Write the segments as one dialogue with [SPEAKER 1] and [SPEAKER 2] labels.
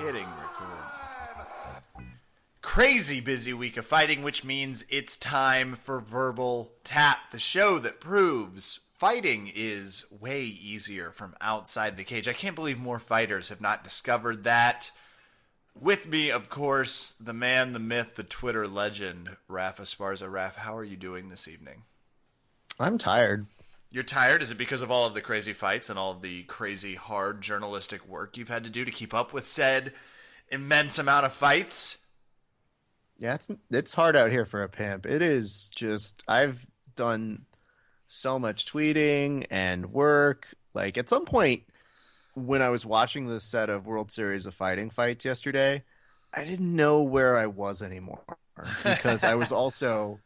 [SPEAKER 1] Hitting record. Crazy busy week of fighting, which means it's time for Verbal Tap, the show that proves fighting is way easier from outside the cage. I can't believe more fighters have not discovered that. With me, of course, the man, the myth, the Twitter legend, Raf Esparza. Raf, how are you doing this evening?
[SPEAKER 2] I'm tired.
[SPEAKER 1] You're tired? Is it because of all of the crazy fights and all of the crazy hard journalistic work you've had to do to keep up with said immense amount of fights?
[SPEAKER 2] Yeah, it's hard out here for a pimp. It is just I've done so much tweeting and work. Like at some point when I was watching the set of World Series of Fighting fights yesterday, I didn't know where I was anymore because I was also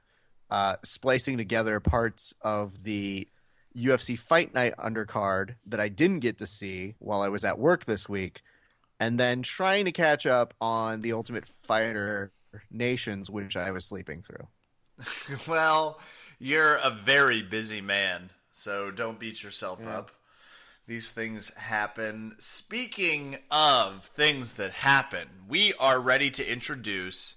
[SPEAKER 2] splicing together parts of the UFC Fight Night undercard that I didn't get to see while I was at work this week, and then trying to catch up on the Ultimate Fighter Nations, which I was sleeping through.
[SPEAKER 1] Well, you're a very busy man, so don't beat yourself up. These things happen. Speaking of things that happen, we are ready to introduce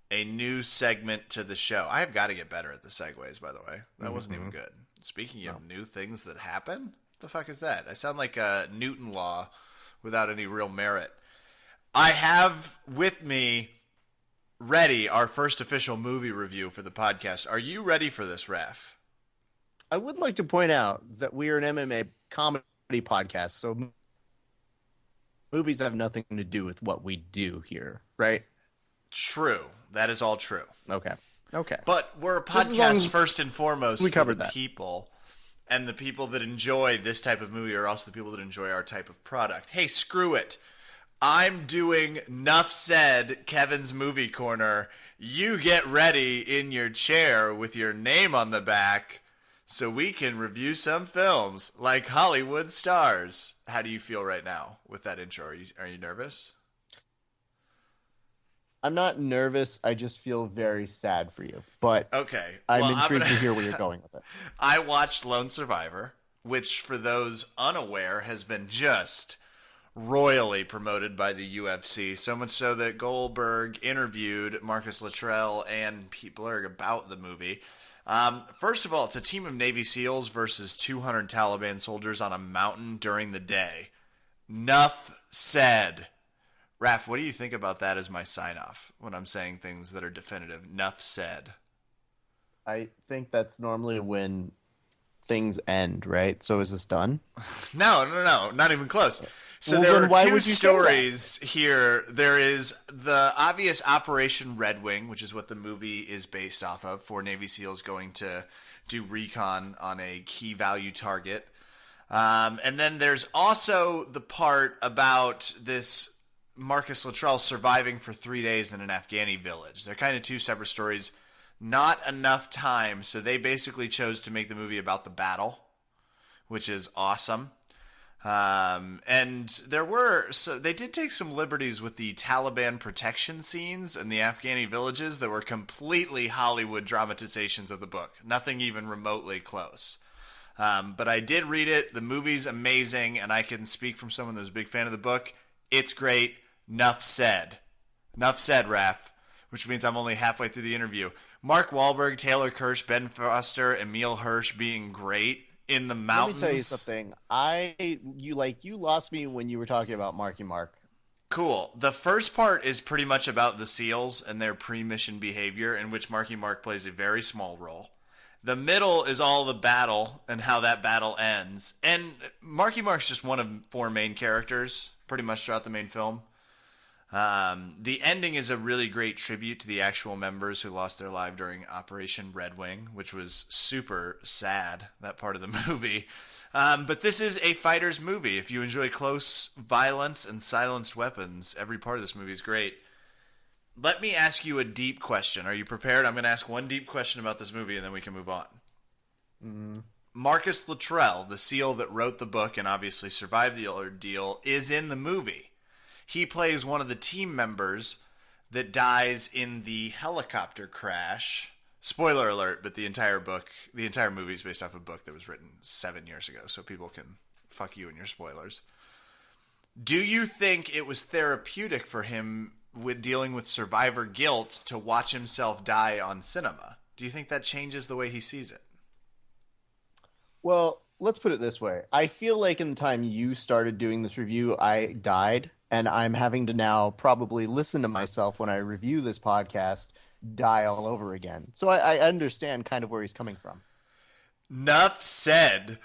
[SPEAKER 1] a new segment to the show. I have got to get better at the segues, by the way. That wasn't even good. Speaking of new things that happen, what the fuck is that? I sound like a Newton law without any real merit. I have with me ready our first official movie review for the podcast. Are you ready for this, Raf?
[SPEAKER 2] I would like to point out that we are an MMA comedy podcast, so movies have nothing to do with what we do here, right?
[SPEAKER 1] True. That is all true.
[SPEAKER 2] Okay.
[SPEAKER 1] But we're a
[SPEAKER 2] Just as long
[SPEAKER 1] podcast
[SPEAKER 2] as
[SPEAKER 1] first and foremost
[SPEAKER 2] we
[SPEAKER 1] for
[SPEAKER 2] covered
[SPEAKER 1] the
[SPEAKER 2] that.
[SPEAKER 1] people. And the people that enjoy this type of movie are also the people that enjoy our type of product. Hey, screw it. I'm doing Nuff Said, Kevin's Movie Corner. You get ready in your chair with your name on the back so we can review some films like Hollywood stars. How do you feel right now with that intro? Are you nervous?
[SPEAKER 2] I'm not nervous. I just feel very sad for you. But
[SPEAKER 1] Okay.
[SPEAKER 2] I'm
[SPEAKER 1] Well,
[SPEAKER 2] intrigued to hear where you're going with it.
[SPEAKER 1] I watched Lone Survivor, which for those unaware has been just royally promoted by the UFC, so much so that Goldberg interviewed Marcus Luttrell and Pete Blurg about the movie. First of all, it's a team of Navy SEALs versus 200 Taliban soldiers on a mountain during the day. Nuff said. Raf, what do you think about that as my sign-off when I'm saying things that are definitive? Nuff said.
[SPEAKER 2] I think that's normally when things end, right? So is this done?
[SPEAKER 1] No, not even close. So
[SPEAKER 2] Well,
[SPEAKER 1] there
[SPEAKER 2] then
[SPEAKER 1] are
[SPEAKER 2] why
[SPEAKER 1] two
[SPEAKER 2] would you say that?
[SPEAKER 1] stories here. There is the obvious Operation Red Wing, which is what the movie is based off of, for Navy SEALs going to do recon on a key value target. And then there's also the part about this Marcus Luttrell surviving for 3 days in an Afghani village. They're kind of two separate stories. Not enough time, so they basically chose to make the movie about the battle, which is awesome. And they did take some liberties with the Taliban protection scenes in the Afghani villages that were completely Hollywood dramatizations of the book. Nothing even remotely close. But I did read it. The movie's amazing, and I can speak from someone who's a big fan of the book. It's great. Nuff said. Nuff said, Raf, which means I'm only halfway through the interview. Mark Wahlberg, Taylor Kirsch, Ben Foster, Emil Hirsch being great in the mountains.
[SPEAKER 2] Let me tell you something. You lost me when you were talking about Marky Mark.
[SPEAKER 1] Cool. The first part is pretty much about the SEALs and their pre-mission behavior, in which Marky Mark plays a very small role. The middle is all the battle and how that battle ends. And Marky Mark's just one of four main characters pretty much throughout the main film. The ending is a really great tribute to the actual members who lost their life during Operation Red Wing, which was super sad, that part of the movie. But this is a fighter's movie. If you enjoy close violence and silenced weapons, every part of this movie is great. Let me ask you a deep question. Are you prepared? I'm going to ask one deep question about this movie, and then we can move on.
[SPEAKER 2] Mm-hmm.
[SPEAKER 1] Marcus Luttrell, the SEAL that wrote the book and obviously survived the ordeal, is in the movie. He plays one of the team members that dies in the helicopter crash. Spoiler alert, but the entire movie is based off a book that was written 7 years ago, so people can fuck you and your spoilers. Do you think it was therapeutic for him with dealing with survivor guilt to watch himself die on cinema? Do you think that changes the way he sees it?
[SPEAKER 2] Well, let's put it this way. I feel like in the time you started doing this review, I died, and I'm having to now probably listen to myself when I review this podcast, die all over again. So I understand kind of where he's coming from.
[SPEAKER 1] Nuff Said.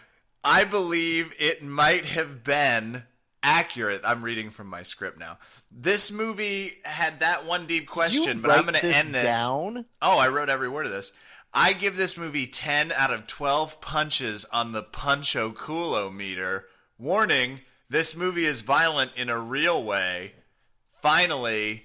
[SPEAKER 1] I believe it might have been accurate. I'm reading from my script now. This movie had that one deep question, but I'm going to end this.
[SPEAKER 2] Down?
[SPEAKER 1] Oh, I wrote every word of this. I give this movie 10 out of 12 punches on the Puncho Culo meter. Warning, this movie is violent in a real way. Finally,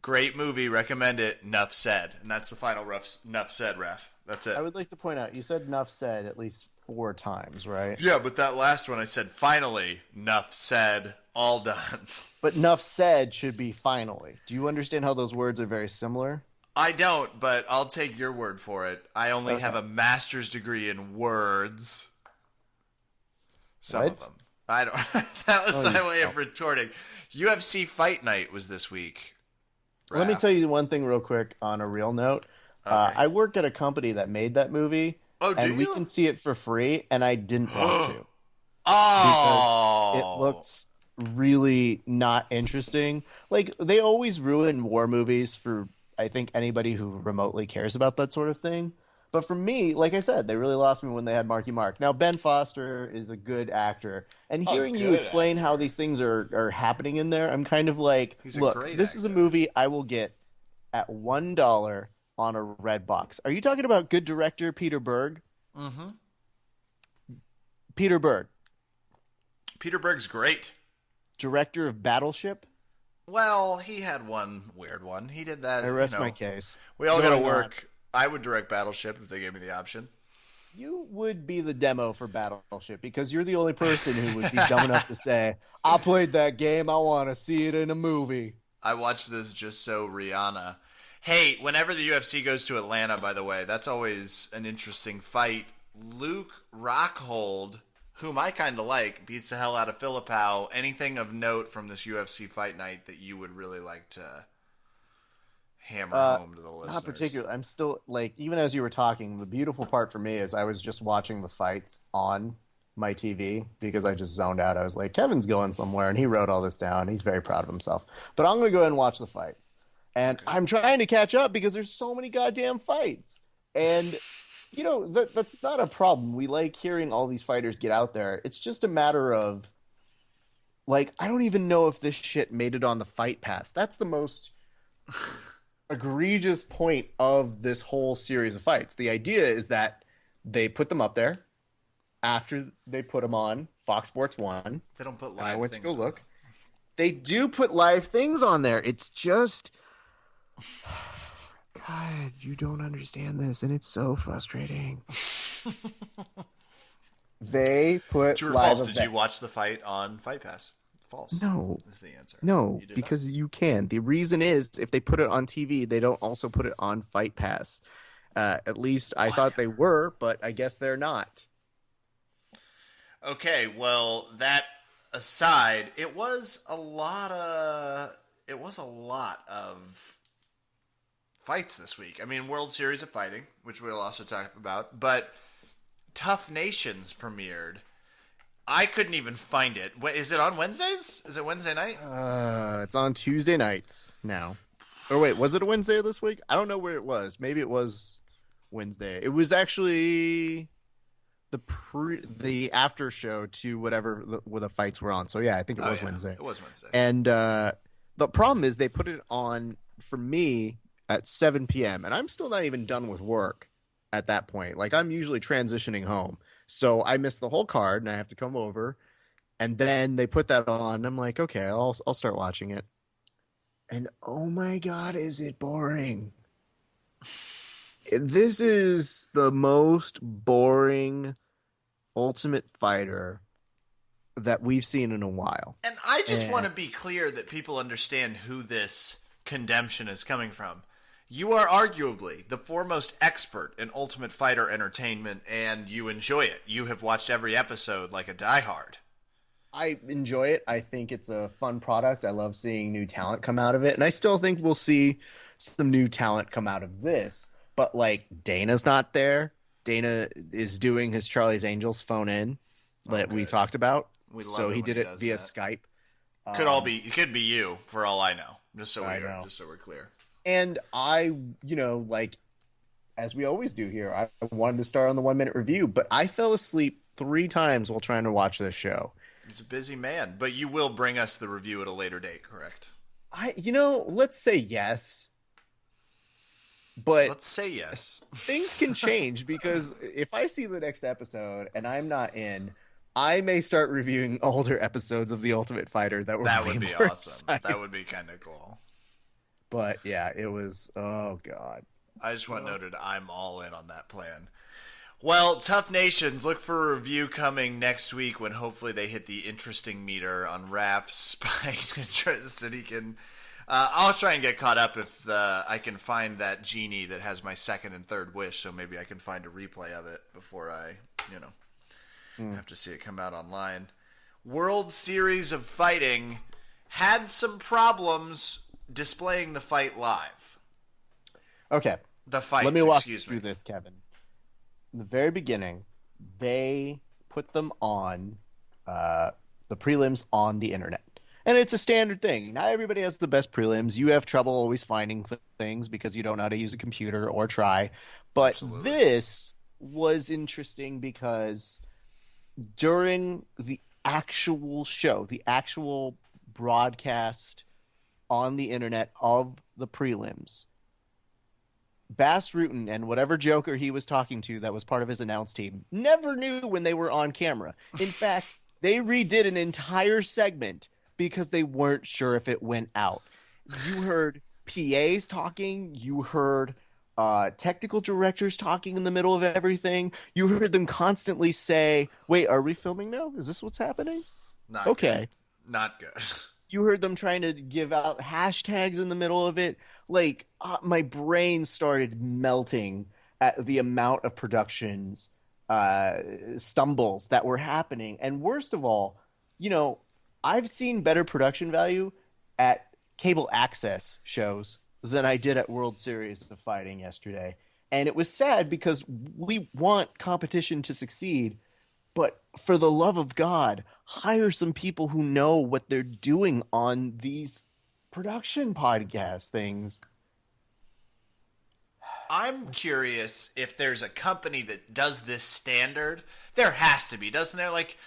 [SPEAKER 1] great movie, recommend it, Nuff Said. And that's the final Nuff Said, ref. That's it.
[SPEAKER 2] I would like to point out, you said Nuff Said at least 4 times, right?
[SPEAKER 1] Yeah, but that last one I said, finally, Nuff Said, all done.
[SPEAKER 2] But Nuff Said should be finally. Do you understand how those words are very similar?
[SPEAKER 1] I don't, but I'll take your word for it. I only have a master's degree in words. Some of them. I don't. That was my way of retorting. UFC Fight Night was this week.
[SPEAKER 2] Let me tell you one thing real quick on a real note. Okay. I work at a company that made that movie.
[SPEAKER 1] Oh, do
[SPEAKER 2] and
[SPEAKER 1] you?
[SPEAKER 2] We can see it for free, and I didn't want to.
[SPEAKER 1] Oh!
[SPEAKER 2] Because it looks really not interesting. Like, they always ruin war movies for, I think, anybody who remotely cares about that sort of thing. But for me, like I said, they really lost me when they had Marky Mark. Now, Ben Foster is a good actor. And hearing you explain how these things are happening in there, I'm kind of like, look, this is a movie I will get at $1 on a red box. Are you talking about good director Peter Berg?
[SPEAKER 1] Mm-hmm.
[SPEAKER 2] Peter Berg.
[SPEAKER 1] Peter Berg's great.
[SPEAKER 2] Director of Battleship?
[SPEAKER 1] Well, he had one weird one. He did that.
[SPEAKER 2] I rest my case.
[SPEAKER 1] We all got to work. I would direct Battleship if they gave me the option.
[SPEAKER 2] You would be the demo for Battleship because you're the only person who would be dumb enough to say, I played that game, I want to see it in a movie.
[SPEAKER 1] I watched this just so Rihanna. Hey, whenever the UFC goes to Atlanta, by the way, that's always an interesting fight. Luke Rockhold, whom I kind of like, beats the hell out of Filipao. Anything of note from this UFC Fight Night that you would really like to hammer home to the listeners?
[SPEAKER 2] Not particularly. I'm still, like, even as you were talking, the beautiful part for me is I was just watching the fights on my TV because I just zoned out. I was like, Kevin's going somewhere, and he wrote all this down. He's very proud of himself. But I'm going to go ahead and watch the fights. And I'm trying to catch up because there's so many goddamn fights. And, you know, that's not a problem. We like hearing all these fighters get out there. It's just a matter of, like, I don't even know if this shit made it on the Fight Pass. That's the most egregious point of this whole series of fights. The idea is that they put them up there after they put them on Fox Sports 1.
[SPEAKER 1] They don't put live
[SPEAKER 2] I went to
[SPEAKER 1] things
[SPEAKER 2] go look. They do put live things on there. It's just... God, you don't understand this, and it's so frustrating. They put
[SPEAKER 1] True or
[SPEAKER 2] live
[SPEAKER 1] false? Did you watch the fight on Fight Pass? False.
[SPEAKER 2] No.
[SPEAKER 1] Is the answer.
[SPEAKER 2] No, because you can. The reason is if they put it on TV, they don't also put it on Fight Pass. At least I thought they were, but I guess they're not.
[SPEAKER 1] Okay, well, that aside, it was a lot of fights this week. I mean, World Series of Fighting, which we'll also talk about, but Tough Nations premiered. I couldn't even find it. Is it on Wednesdays? Is it Wednesday night?
[SPEAKER 2] It's on Tuesday nights now. Or wait, was it a Wednesday this week? I don't know where it was. Maybe it was Wednesday. It was actually the after show to whatever where the fights were on. So yeah, I think it was Wednesday.
[SPEAKER 1] It was Wednesday.
[SPEAKER 2] And the problem is they put it on for me at 7 p.m. and I'm still not even done with work at that point. Like, I'm usually transitioning home. So I missed the whole card and I have to come over. And then they put that on. I'm like, okay, I'll start watching it. And oh my God, is it boring. This is the most boring Ultimate Fighter that we've seen in a while.
[SPEAKER 1] And I just want to be clear that people understand who this condemnation is coming from. You are arguably the foremost expert in Ultimate Fighter entertainment, and you enjoy it. You have watched every episode like a diehard.
[SPEAKER 2] I enjoy it. I think it's a fun product. I love seeing new talent come out of it, and I still think we'll see some new talent come out of this. But like Dana's not there. Dana is doing his Charlie's Angels phone in
[SPEAKER 1] Oh,
[SPEAKER 2] that we
[SPEAKER 1] good.
[SPEAKER 2] talked about.
[SPEAKER 1] We love
[SPEAKER 2] So
[SPEAKER 1] it
[SPEAKER 2] he
[SPEAKER 1] when
[SPEAKER 2] did
[SPEAKER 1] he
[SPEAKER 2] it
[SPEAKER 1] does
[SPEAKER 2] via
[SPEAKER 1] that.
[SPEAKER 2] Skype.
[SPEAKER 1] It could be you for all I know.
[SPEAKER 2] I know.
[SPEAKER 1] Just so we're clear.
[SPEAKER 2] And I, like as we always do here, I wanted to start on the 1 minute review, but I fell asleep 3 times while trying to watch this show.
[SPEAKER 1] He's a busy man, but you will bring us the review at a later date, correct?
[SPEAKER 2] Let's say yes, but
[SPEAKER 1] Let's say yes.
[SPEAKER 2] things can change because if I see the next episode and I'm not in, I may start reviewing older episodes of The Ultimate Fighter that were
[SPEAKER 1] That
[SPEAKER 2] way
[SPEAKER 1] would be
[SPEAKER 2] more
[SPEAKER 1] awesome.
[SPEAKER 2] exciting.
[SPEAKER 1] That would be kind of cool.
[SPEAKER 2] But yeah, it was, oh God.
[SPEAKER 1] I just want noted I'm all in on that plan. Well, Tough Nations, look for a review coming next week when hopefully they hit the interesting meter on Raph's spiked interest and he can... I'll try and get caught up if I can find that genie that has my second and third wish, so maybe I can find a replay of it before I, have to see it come out online. World Series of Fighting had some problems displaying the fight live.
[SPEAKER 2] Okay.
[SPEAKER 1] The fights,
[SPEAKER 2] Let me walk you
[SPEAKER 1] excuse
[SPEAKER 2] through
[SPEAKER 1] me.
[SPEAKER 2] this, Kevin. In the very beginning, they put them on the prelims on the internet. And it's a standard thing. Not everybody has the best prelims. You have trouble always finding things because you don't know how to use a computer or try. But
[SPEAKER 1] Absolutely.
[SPEAKER 2] this was interesting because during the actual show, the actual broadcast on the internet of the prelims, Bass Rutten and whatever Joker he was talking to that was part of his announce team never knew when they were on camera. In fact, they redid an entire segment because they weren't sure if it went out. You heard PAs talking. You heard technical directors talking in the middle of everything. You heard them constantly say, wait, are we filming now? Is this what's happening?
[SPEAKER 1] Not
[SPEAKER 2] Okay.
[SPEAKER 1] Good. Not good.
[SPEAKER 2] You heard them trying to give out hashtags in the middle of it. Like, my brain started melting at the amount of productions stumbles that were happening. And worst of all, I've seen better production value at cable access shows than I did at World Series of Fighting yesterday. And it was sad because we want competition to succeed, but for the love of God, hire some people who know what they're doing on these production podcast things.
[SPEAKER 1] I'm curious if there's a company that does this standard. There has to be, doesn't there? Like,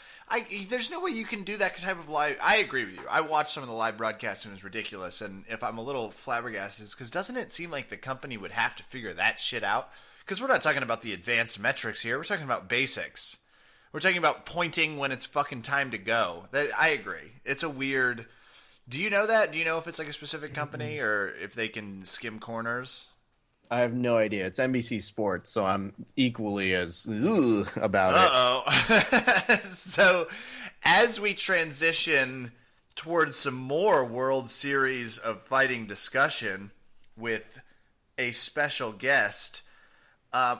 [SPEAKER 1] there's no way you can do that type of live. I agree with you. I watched some of the live broadcasts and it was ridiculous. And if I'm a little flabbergasted, it's because doesn't it seem like the company would have to figure that shit out? Because we're not talking about the advanced metrics here. We're talking about basics. We're talking about pointing when it's fucking time to go. I agree. It's a weird... Do you know that? Do you know if it's like a specific company or if they can skim corners?
[SPEAKER 2] I have no idea. It's NBC Sports, so I'm equally as about it.
[SPEAKER 1] Uh-oh. So, as we transition towards some more World Series of Fighting discussion with a special guest,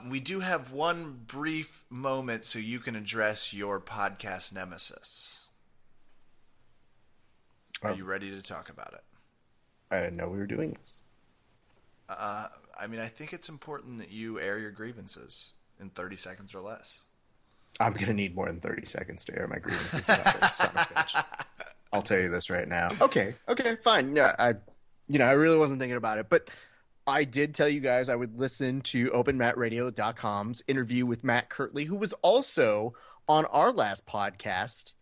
[SPEAKER 1] we do have one brief moment so you can address your podcast nemesis. Are you ready to talk about it?
[SPEAKER 2] I didn't know we were doing this.
[SPEAKER 1] I think it's important that you air your grievances in 30 seconds or less.
[SPEAKER 2] I'm going to need more than 30 seconds to air my grievances about this son of a bitch. I'll tell you this right now. Okay, fine. Yeah, I really wasn't thinking about it, but I did tell you guys I would listen to OpenMatRadio.com's interview with Matt Kirtley, who was also on our last podcast.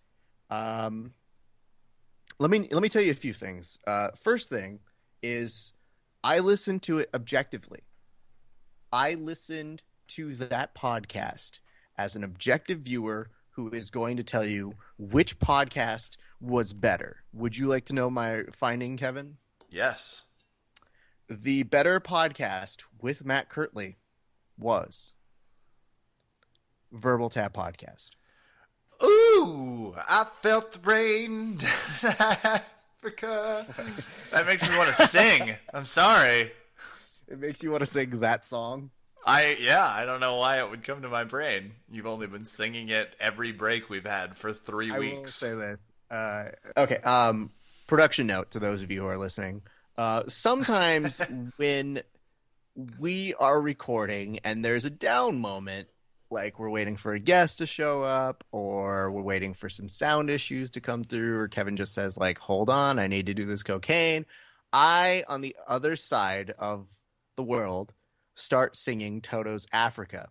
[SPEAKER 2] Let me tell you a few things. First thing is I listened to it objectively. I listened to that podcast as an objective viewer who is going to tell you which podcast was better. Would you like to know my finding, Kevin?
[SPEAKER 1] Yes.
[SPEAKER 2] The better podcast with Matt Kirtley was Verbal Tap Podcast.
[SPEAKER 1] Ooh, I felt the rain down Africa. That makes me want to sing. I'm sorry.
[SPEAKER 2] It makes you want to sing that song?
[SPEAKER 1] I don't know why it would come to my brain. You've only been singing it every break we've had for 3
[SPEAKER 2] I will
[SPEAKER 1] weeks.
[SPEAKER 2] say this. Okay. Production note to those of you who are listening. Sometimes when we are recording and there's a down moment, like we're waiting for a guest to show up, or we're waiting for some sound issues to come through, or Kevin just says, like, hold on, I need to do this cocaine. I, on the other side of the world, start singing Toto's Africa.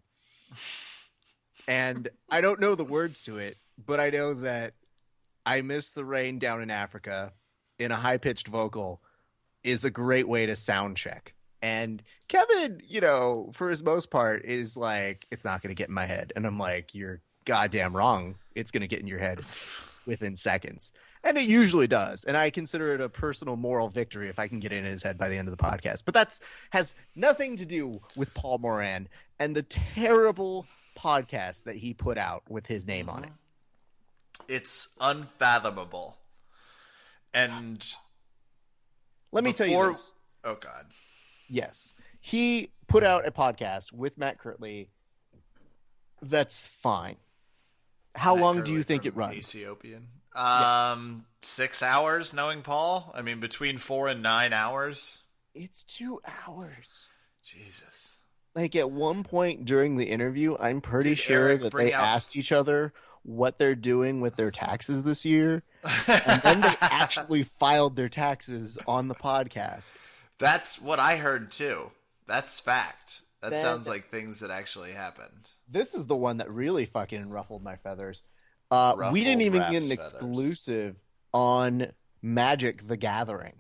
[SPEAKER 2] And I don't know the words to it, but I know that I Miss the Rain Down in Africa in a high-pitched vocal is a great way to sound check. And Kevin, for his most part, is like, it's not going to get in my head. And I'm like, you're goddamn wrong. It's going to get in your head within seconds. And it usually does. And I consider it a personal moral victory if I can get in his head by the end of the podcast. But that's has nothing to do with Paul Moran and the terrible podcast that he put out with his name on it.
[SPEAKER 1] It's unfathomable. And
[SPEAKER 2] let me tell you this.
[SPEAKER 1] Oh, God.
[SPEAKER 2] Yes. He put out a podcast with Matt Kirtley that's fine. How long do you think it runs?
[SPEAKER 1] Ethiopian. 6 hours, knowing Paul? I mean, between 4 and 9 hours?
[SPEAKER 2] It's 2 hours.
[SPEAKER 1] Jesus.
[SPEAKER 2] Like, at one point during the interview, I'm pretty sure that they asked each other what they're doing with their taxes this year. And then they actually filed their taxes on the podcast.
[SPEAKER 1] That's what I heard, too. That's fact. That sounds like things that actually happened.
[SPEAKER 2] This is the one that really fucking ruffled my feathers. We didn't even get an exclusive on Magic the Gathering.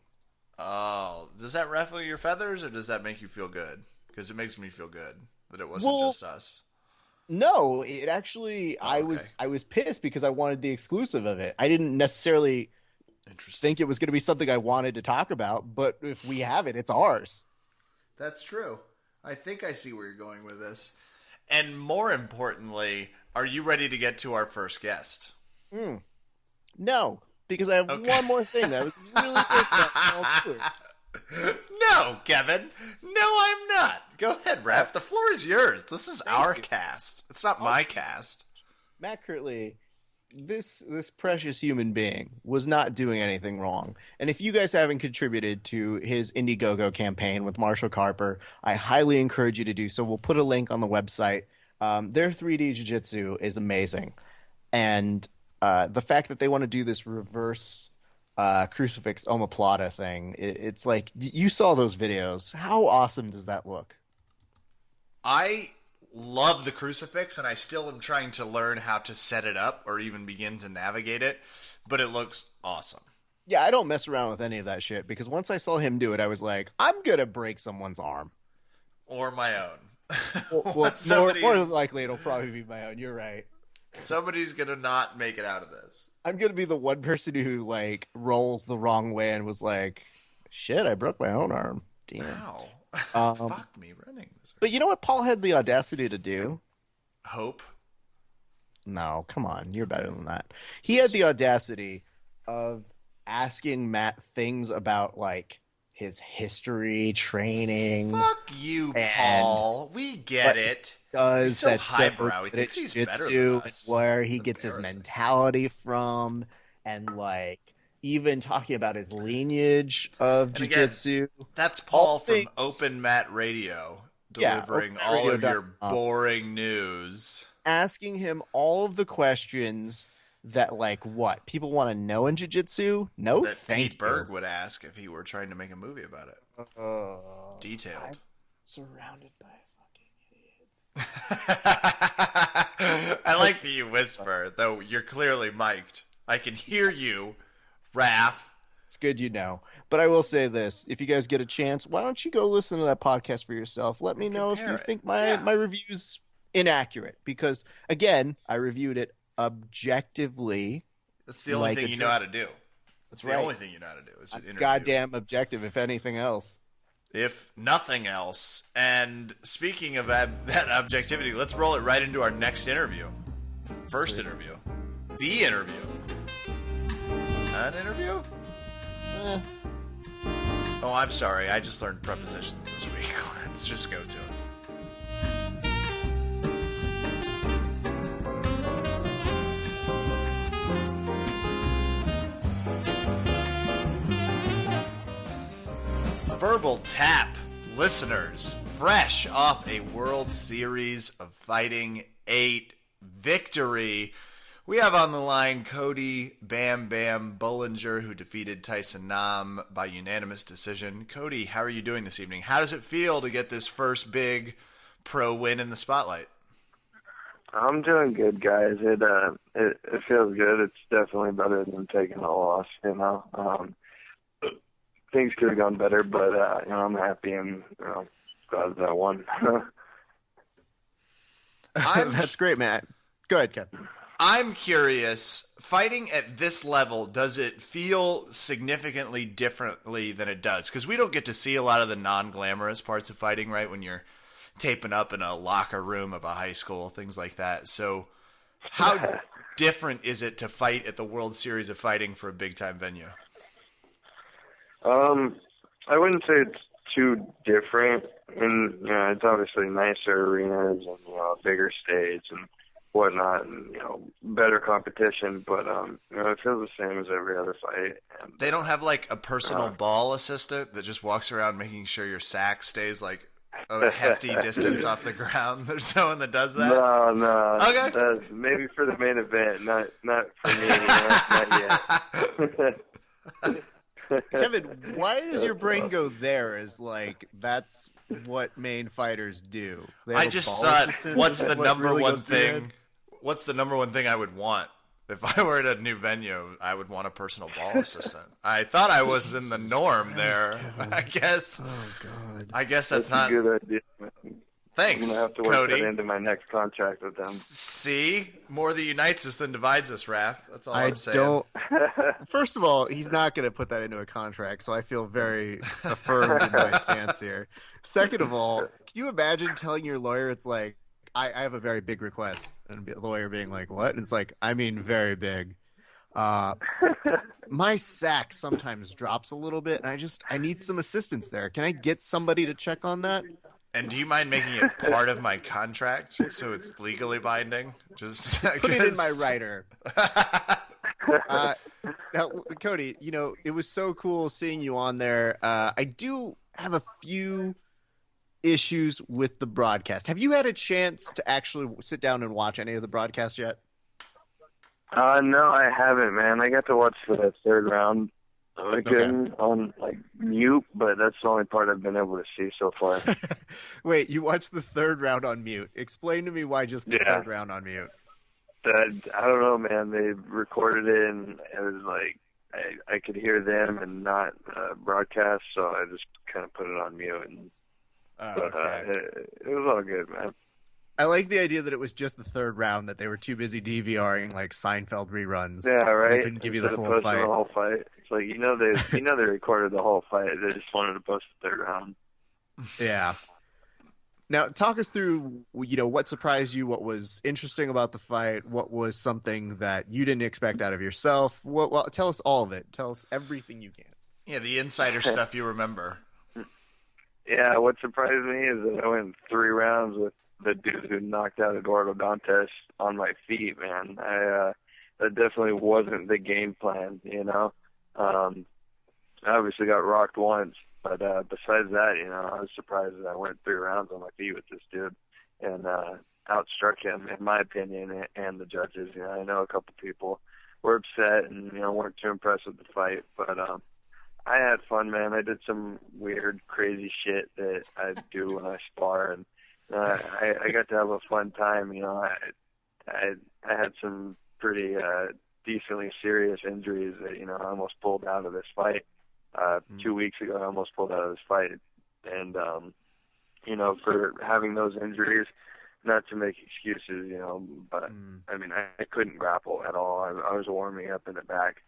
[SPEAKER 1] Oh, does that ruffle your feathers, or does that make you feel good? Because it makes me feel good that it wasn't just us.
[SPEAKER 2] No, it actually. I was pissed because I wanted the exclusive of it. I didn't necessarily think it was going to be something I wanted to talk about, but if we have it, it's ours.
[SPEAKER 1] That's true. I think I see where you're going with this. And more importantly, are you ready to get to our first guest?
[SPEAKER 2] No, because I have one more thing that I was really pissed about.
[SPEAKER 1] No, Kevin. No, I'm not. Go ahead, Raph. The floor is yours. This is our cast. It's not my cast.
[SPEAKER 2] Matt Kirtley, this precious human being was not doing anything wrong. And if you guys haven't contributed to his Indiegogo campaign with Marshall Carper, I highly encourage you to do so. We'll put a link on the website. Their 3D jiu-jitsu is amazing. And the fact that they want to do this reverse crucifix omoplata thing, it's like, you saw those videos. How awesome does that look?
[SPEAKER 1] I love the crucifix, and I still am trying to learn how to set it up or even begin to navigate it, but it looks awesome.
[SPEAKER 2] Yeah, I don't mess around with any of that shit, because once I saw him do it, I was like, I'm going to break someone's arm.
[SPEAKER 1] Or my own.
[SPEAKER 2] Well, more than likely, it'll probably be my own. You're right.
[SPEAKER 1] Somebody's going to not make it out of this.
[SPEAKER 2] I'm going to be the one person who, like, rolls the wrong way and was like, shit, I broke my own arm. Damn.
[SPEAKER 1] Wow. Fuck me running this.
[SPEAKER 2] But you know what Paul had the audacity to do?
[SPEAKER 1] Hope?
[SPEAKER 2] No, come on. You're better than that. He had the audacity of asking Matt things about, like, his history, training.
[SPEAKER 1] Fuck you, Paul. We get it.
[SPEAKER 2] He's
[SPEAKER 1] so highbrow. He thinks he's better than us.
[SPEAKER 2] Where he gets his mentality from, and, like, even talking about his lineage of jiu-jitsu.
[SPEAKER 1] That's Paul from Open Mat Radio, delivering all of your boring news.
[SPEAKER 2] Asking him all of the questions that, like, what? People want to know in jiu-jitsu? No,
[SPEAKER 1] that Pete Berg would ask if he were trying to make a movie about it. Detailed.
[SPEAKER 2] I'm surrounded by
[SPEAKER 1] I like that you whisper, though you're clearly mic'd. I can hear you, Raph.
[SPEAKER 2] It's good you know. But I will say this. If you guys get a chance, why don't you go listen to that podcast for yourself? Let me know if you think my review's inaccurate. Because, again, I reviewed it objectively.
[SPEAKER 1] That's the only thing you know how to do. That's the only thing you know how to do. Is
[SPEAKER 2] goddamn objective, if anything else.
[SPEAKER 1] If nothing else. And speaking of that objectivity, let's roll it right into our next interview. First interview. The interview. An interview? Oh, I'm sorry. I just learned prepositions this week. Let's just go to it. Verbal Tap listeners, fresh off a World Series of Fighting 8 victory, we have on the line Cody Bam Bam Bollinger, who defeated Tyson Nam by unanimous decision. Cody, how are you doing this evening? How does it feel to get this first big pro win in the spotlight?
[SPEAKER 3] I'm doing good, guys. It feels good. It's definitely better than taking a loss, you know. Things could have gone better, but you know, I'm happy and glad that I won.
[SPEAKER 2] That's great, Matt. Go ahead, Kevin.
[SPEAKER 1] I'm curious, fighting at this level, does it feel significantly differently than it does? Because we don't get to see a lot of the non-glamorous parts of fighting, right, when you're taping up in a locker room of a high school, things like that. So how different is it to fight at the World Series of Fighting for a big-time venue?
[SPEAKER 3] I wouldn't say it's too different. And, you know, it's obviously nicer arenas and, you know, a bigger stage and whatnot and, you know, better competition. But, you know, it feels the same as every other fight. And,
[SPEAKER 1] they don't have, like, a personal ball assistant that just walks around making sure your sack stays, like, a hefty distance off the ground? There's someone that does that?
[SPEAKER 3] No.
[SPEAKER 1] Okay.
[SPEAKER 3] That's maybe for the main event, not for me. Not yet.
[SPEAKER 2] Kevin, why does your brain go there as, like, that's what main fighters do?
[SPEAKER 1] I just thought, what's the number one thing? What's the number one thing I would want? If I were at a new venue, I would want a personal ball assistant. I thought I was in the norm there. I guess.
[SPEAKER 2] Oh God.
[SPEAKER 1] I guess that's not
[SPEAKER 3] a good idea.
[SPEAKER 1] Thanks,
[SPEAKER 3] I'm gonna have to work
[SPEAKER 1] Cody.
[SPEAKER 3] that into my next contract with them.
[SPEAKER 1] See, more that unites us than divides us, Raph. That's all I'm saying.
[SPEAKER 2] First of all, he's not going to put that into a contract, so I feel very affirmed in my stance here. Second of all, can you imagine telling your lawyer it's like, I have a very big request, and the lawyer being like, what? And it's like, I mean very big. My sack sometimes drops a little bit, and I need some assistance there. Can I get somebody to check on that?
[SPEAKER 1] And do you mind making it part of my contract so it's legally binding? Just
[SPEAKER 2] put it in my writer. Now, Cody, you know, it was so cool seeing you on there. I do have a few issues with the broadcast. Have you had a chance to actually sit down and watch any of the broadcast yet?
[SPEAKER 3] No, I haven't, man. I got to watch the third round again on like mute, but that's the only part I've been able to see so far.
[SPEAKER 2] Wait, you watched the third round on mute. Explain to me why just the third round on mute.
[SPEAKER 3] I don't know, man. They recorded it and it was like I could hear them and not broadcast, so I just kind of put it on mute. And it was all good, man.
[SPEAKER 2] I like the idea that it was just the third round, that they were too busy DVRing like Seinfeld reruns.
[SPEAKER 3] Yeah, right.
[SPEAKER 2] They couldn't give you the full fight.
[SPEAKER 3] The whole fight. It's like, they recorded the whole fight. They just wanted to post the third round.
[SPEAKER 2] Yeah. Now, talk us through, you know, what surprised you, what was interesting about the fight, what was something that you didn't expect out of yourself. Well, tell us all of it. Tell us everything you can.
[SPEAKER 1] Yeah, the insider stuff you remember.
[SPEAKER 3] Yeah, what surprised me is that I went 3 rounds with the dude who knocked out Eduardo Dantes on my feet, man. That definitely wasn't the game plan, you know. I obviously got rocked once, but besides that, you know, I was surprised that I went 3 rounds on my feet with this dude and outstruck him, in my opinion, and the judges. You know, I know a couple people were upset and, you know, weren't too impressed with the fight, but I had fun, man. I did some weird, crazy shit that I do when I spar, and I got to have a fun time. You know, I had some pretty decently serious injuries that, you know, I almost pulled out of this fight. 2 weeks ago, I almost pulled out of this fight. And, you know, for having those injuries, not to make excuses, you know, but, I mean, I couldn't grapple at all. I was warming up in the back,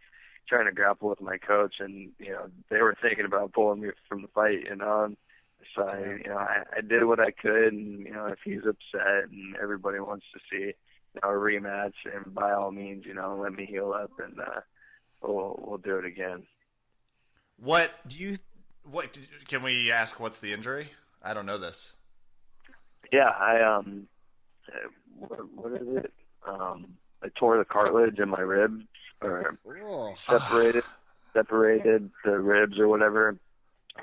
[SPEAKER 3] trying to grapple with my coach, and, you know, they were thinking about pulling me from the fight, you know. So, I did what I could, and, you know, if he's upset and everybody wants to see, you know, a rematch, and by all means, you know, let me heal up, and we'll do it again.
[SPEAKER 1] Can we ask what's the injury? I don't know this.
[SPEAKER 3] Yeah, what is it? I tore the cartilage in my ribs, or separated the ribs or whatever.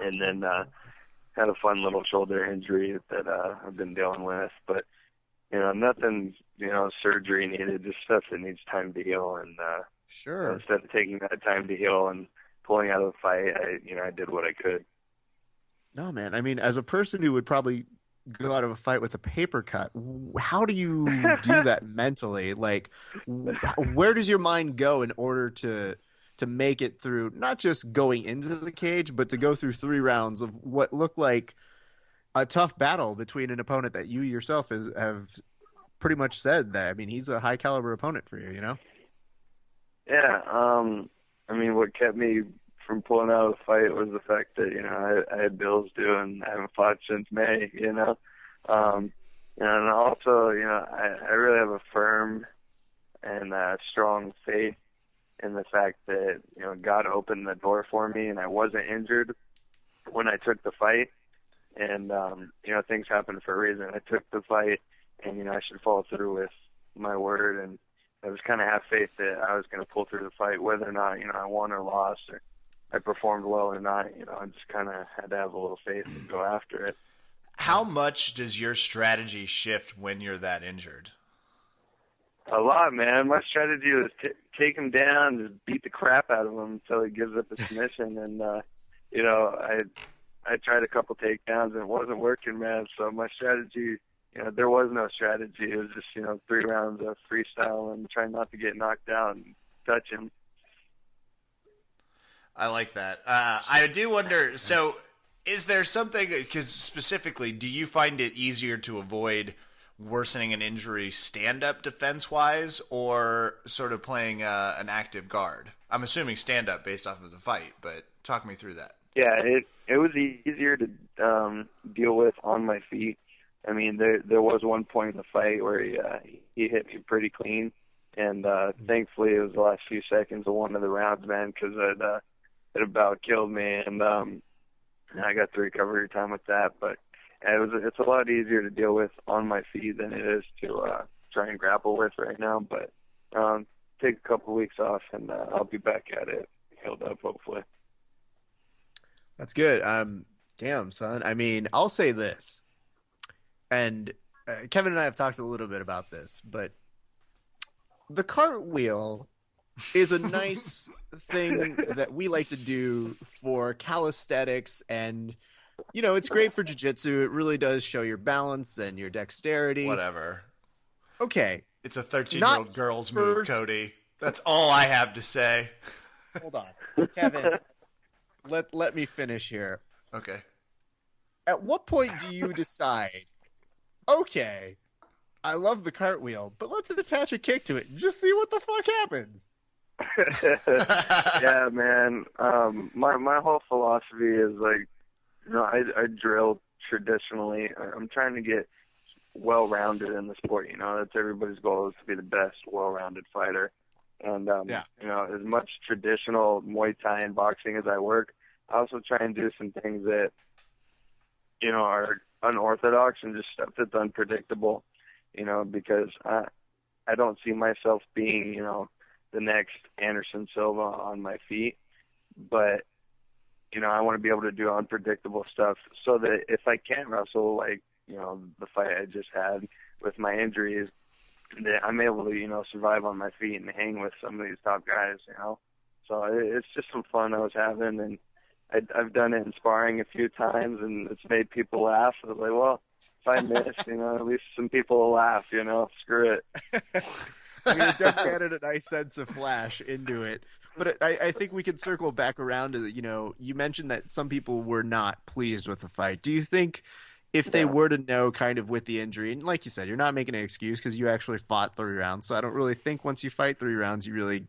[SPEAKER 3] and then had a fun little shoulder injury that I've been dealing with. But nothing, surgery needed, just stuff that needs time to heal. And
[SPEAKER 2] Sure.
[SPEAKER 3] instead of taking that time to heal and pulling out of the fight, I did what I could.
[SPEAKER 2] No, man. I mean, as a person who would probably go out of a fight with a paper cut, how do you do that mentally? Like, where does your mind go in order to make it through, not just going into the cage, but to go through 3 rounds of what looked like a tough battle between an opponent that you yourself have pretty much said that, I mean, he's a high caliber opponent for you, you know?
[SPEAKER 3] Yeah. I mean, what kept me from pulling out of the fight was the fact that, I had bills due and I haven't fought since May, and also, I really have a firm and strong faith in the fact that, God opened the door for me and I wasn't injured when I took the fight. And, things happen for a reason. I took the fight and, I should follow through with my word. And I was kind of have faith that I was going to pull through the fight, whether or not, I won or lost or I performed well or not. I just kind of had to have a little faith and go after it.
[SPEAKER 1] How much does your strategy shift when you're that injured?
[SPEAKER 3] A lot, man. My strategy was take him down, just beat the crap out of him until he gives up the submission. And, I tried a couple takedowns and it wasn't working, man. So my strategy, there was no strategy. It was just, 3 rounds of freestyle and trying not to get knocked out and touch him.
[SPEAKER 1] I like that. I do wonder, so is there something, because specifically, do you find it easier to avoid worsening an injury stand-up defense-wise or sort of playing an active guard? I'm assuming stand-up based off of the fight, but talk me through that.
[SPEAKER 3] Yeah, it was easier to deal with on my feet. I mean, there was one point in the fight where he hit me pretty clean, and thankfully it was the last few seconds of one of the rounds, man, because it about killed me, and I got the recovery time with that. But it's a lot easier to deal with on my feet than it is to try and grapple with right now. But take a couple weeks off, and I'll be back at it, healed up, hopefully.
[SPEAKER 2] That's good. Damn, son. I mean, I'll say this, and Kevin and I have talked a little bit about this, but the cartwheel is a nice thing that we like to do for calisthenics, and it's great for jiu-jitsu. It really does show your balance and your dexterity.
[SPEAKER 1] Whatever.
[SPEAKER 2] Okay.
[SPEAKER 1] It's a 13-year-old girl's move, Cody. That's all I have to say.
[SPEAKER 2] Hold on. Kevin, let me finish here.
[SPEAKER 1] Okay.
[SPEAKER 2] At what point do you decide, okay, I love the cartwheel, but let's attach a kick to it and just see what the fuck happens?
[SPEAKER 3] Yeah, man. My whole philosophy is like, I drill traditionally. I'm trying to get well-rounded in the sport. That's everybody's goal, is to be the best well-rounded fighter. And as much traditional Muay Thai and boxing as I work, I also try and do some things that are unorthodox and just stuff that's unpredictable. Because I don't see myself being the next Anderson Silva on my feet, but I want to be able to do unpredictable stuff so that if I can't wrestle, like the fight I just had with my injuries, that I'm able to survive on my feet and hang with some of these top guys. So it's just some fun I was having, and I've done it in sparring a few times, and it's made people laugh. I was like, well, if I miss, at least some people will laugh. Screw it.
[SPEAKER 2] I mean, it definitely added a nice sense of flash into it. But I think we can circle back around to, you mentioned that some people were not pleased with the fight. Do you think if they were to know kind of with the injury, and like you said, you're not making an excuse because you actually fought 3 rounds, so I don't really think once you fight 3 rounds, you really...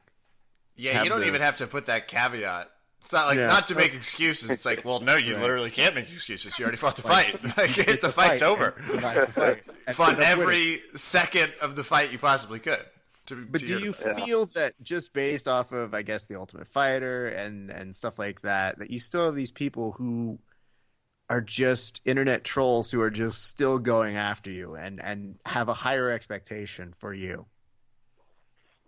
[SPEAKER 1] Yeah, you don't even have to put that caveat. It's not like, not to make excuses. It's like, well, no, you literally can't make excuses. You already fought the fight. Like, the fight's over. You fought every second of the fight you possibly could.
[SPEAKER 2] But do you feel that just based off of, I guess, The Ultimate Fighter and stuff like that, that you still have these people who are just internet trolls who are just still going after you and have a higher expectation for you?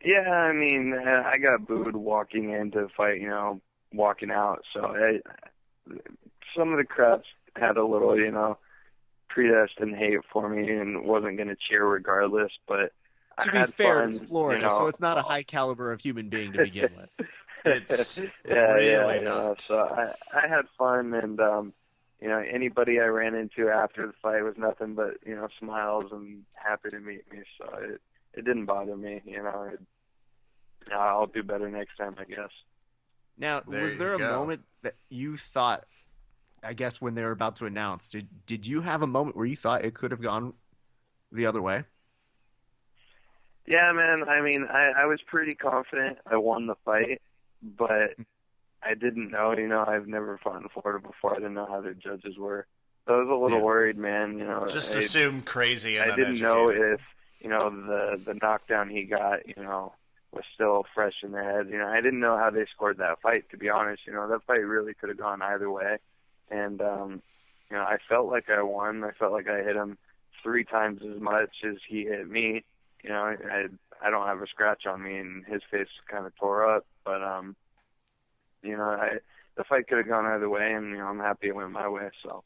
[SPEAKER 3] Yeah, I mean, I got booed walking into the fight, walking out. So some of the crowds had a little, predestined hate for me and wasn't going to cheer regardless, but
[SPEAKER 2] To
[SPEAKER 3] I
[SPEAKER 2] be
[SPEAKER 3] had
[SPEAKER 2] fair,
[SPEAKER 3] fun,
[SPEAKER 2] it's Florida, so it's not a high caliber of human being to begin with.
[SPEAKER 1] It's
[SPEAKER 3] yeah,
[SPEAKER 1] really not.
[SPEAKER 3] so I had fun, and anybody I ran into after the fight was nothing but smiles and happy to meet me. So it didn't bother me. I'll do better next time, I guess.
[SPEAKER 2] Now, was there a moment that you thought, I guess, when they were about to announce, did you have a moment where you thought it could have gone the other way?
[SPEAKER 3] Yeah, man. I mean, I was pretty confident I won the fight, but I didn't know. I've never fought in Florida before. I didn't know how their judges were. So I was a little worried, man.
[SPEAKER 1] Just assume crazy and
[SPEAKER 3] I didn't know if the knockdown he got, was still fresh in their heads. I didn't know how they scored that fight, to be honest. That fight really could have gone either way. And, I felt like I won. I felt like I hit him 3 times as much as he hit me. I don't have a scratch on me, and his face kind of tore up. But, the fight could have gone either way, and, I'm happy it went my way, so.